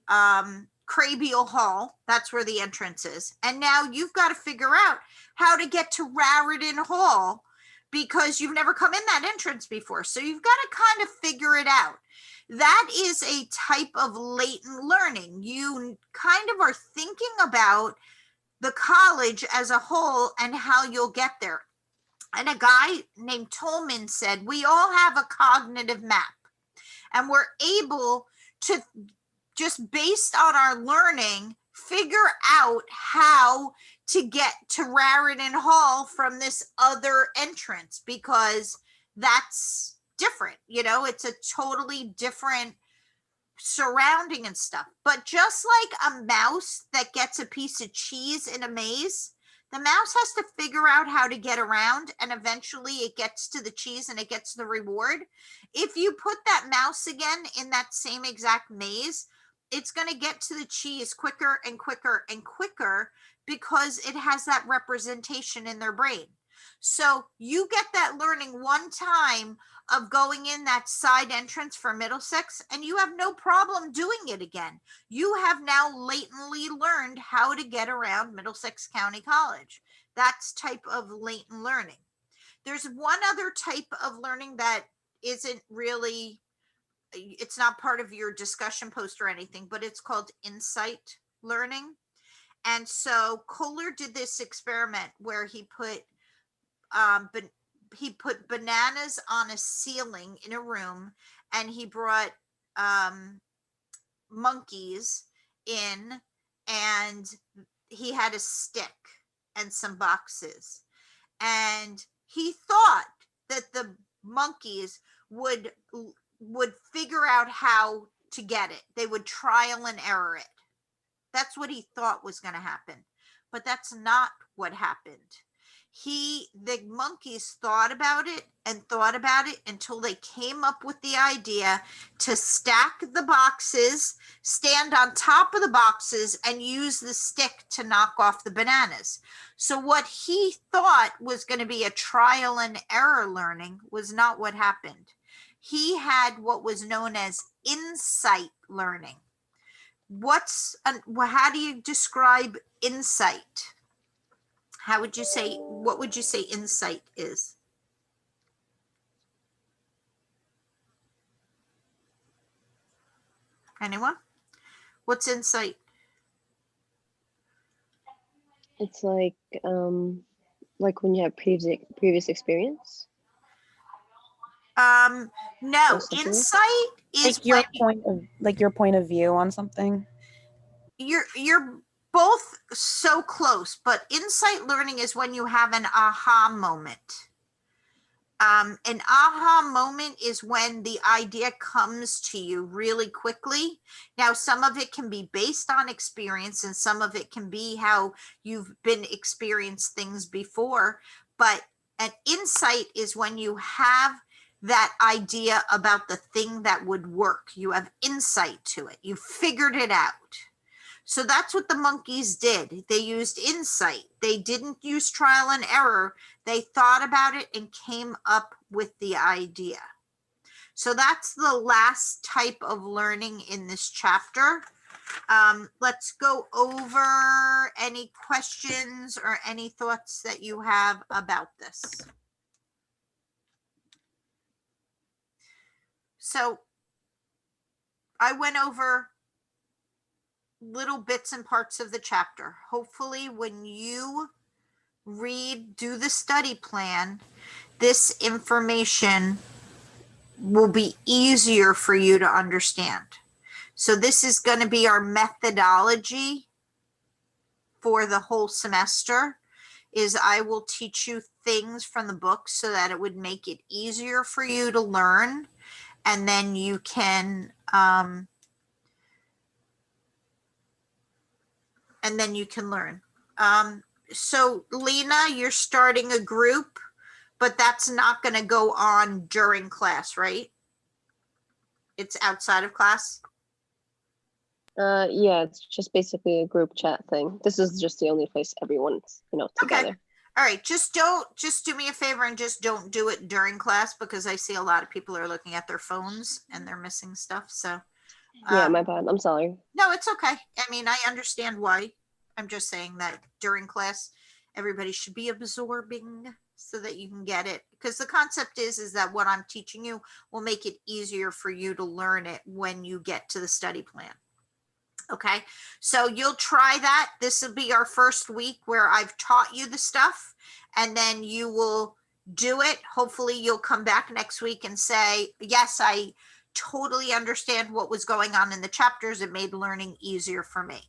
Crabiel Hall. That's where the entrance is. And now you've got to figure out how to get to Raritan Hall, because you've never come in that entrance before. So you've got to kind of figure it out. That is a type of latent learning. You kind of are thinking about the college as a whole and how you'll get there. And a guy named Tolman said, we all have a cognitive map, and we're able to, just based on our learning, figure out how to get to Raritan Hall from this other entrance, because that's different. It's a totally different surrounding and stuff. But just like a mouse that gets a piece of cheese in a maze, the mouse has to figure out how to get around, and eventually it gets to the cheese and it gets the reward. If you put that mouse again in that same exact maze, it's going to get to the cheese quicker and quicker and quicker, because it has that representation in their brain. So you get that learning one time of going in that side entrance for Middlesex, and you have no problem doing it again. You have now latently learned how to get around Middlesex County College. That's type of latent learning. There's one other type of learning that isn't really, it's not part of your discussion post or anything, but it's called insight learning. And so Kohler did this experiment where he put bananas on a ceiling in a room, and he brought monkeys in, and he had a stick and some boxes, and he thought that the monkeys would figure out how to get it. They would trial and error it. That's what he thought was going to happen, but that's not what happened. The monkeys thought about it until they came up with the idea to stack the boxes, stand on top of the boxes, and use the stick to knock off the bananas. So what he thought was going to be a trial and error learning was not what happened. He had what was known as insight learning. How do you describe insight? What would you say insight is? Anyone? What's insight? It's like when you have previous experience. No, insight is like your point of view on something. You're both so close, but insight learning is when you have an aha moment. An aha moment is when the idea comes to you really quickly. Now, some of it can be based on experience and some of it can be how you've been experienced things before. But an insight is when you have that idea about the thing that would work. You have insight to it. You figured it out. So that's what the monkeys did. They used insight. They didn't use trial and error. They thought about it and came up with the idea. So that's the last type of learning in this chapter. Let's go over any questions or any thoughts that you have about this. So I went over little bits and parts of the chapter. Hopefully when you do the study plan, this information will be easier for you to understand. So this is going to be our methodology for the whole semester, is I will teach you things from the book so that it would make it easier for you to learn, and then you can learn. So Lena, you're starting a group, but that's not going to go on during class, right? It's outside of class? Yeah, it's just basically a group chat thing. This is just the only place everyone's, together. Okay. All right, just do me a favor and just don't do it during class, because I see a lot of people are looking at their phones and they're missing stuff. So Yeah, my bad. I'm sorry. no, it's okay. I mean, I understand why. I'm just saying that during class, everybody should be absorbing so that you can get it. Because the concept is that what I'm teaching you will make it easier for you to learn it when you get to the study plan. Okay, so you'll try that. This will be our first week where I've taught you the stuff, and then you will do it. Hopefully you'll come back next week and say, yes, I totally understand what was going on in the chapters. It made learning easier for me.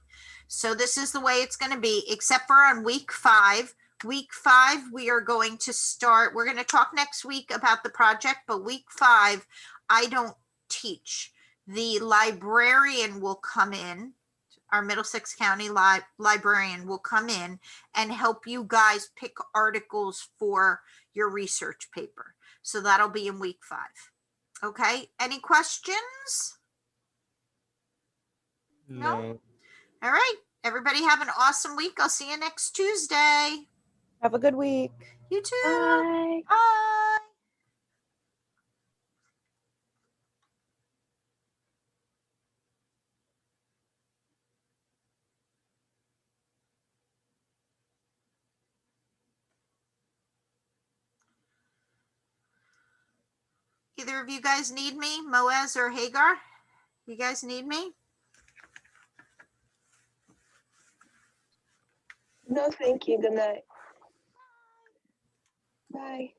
So this is the way it's going to be, except for on week 5. Week 5, we are going to start. We're going to talk next week about the project, but week 5, I don't teach. The librarian will come in. Our Middlesex County librarian will come in and help you guys pick articles for your research paper. So that'll be in week 5. Okay, any questions? No. All right, everybody have an awesome week. I'll see you next Tuesday. Have a good week. You too. Bye. Bye. Either of you guys need me, Moaz or Hagar? You guys need me? No, thank you. Good night. Bye.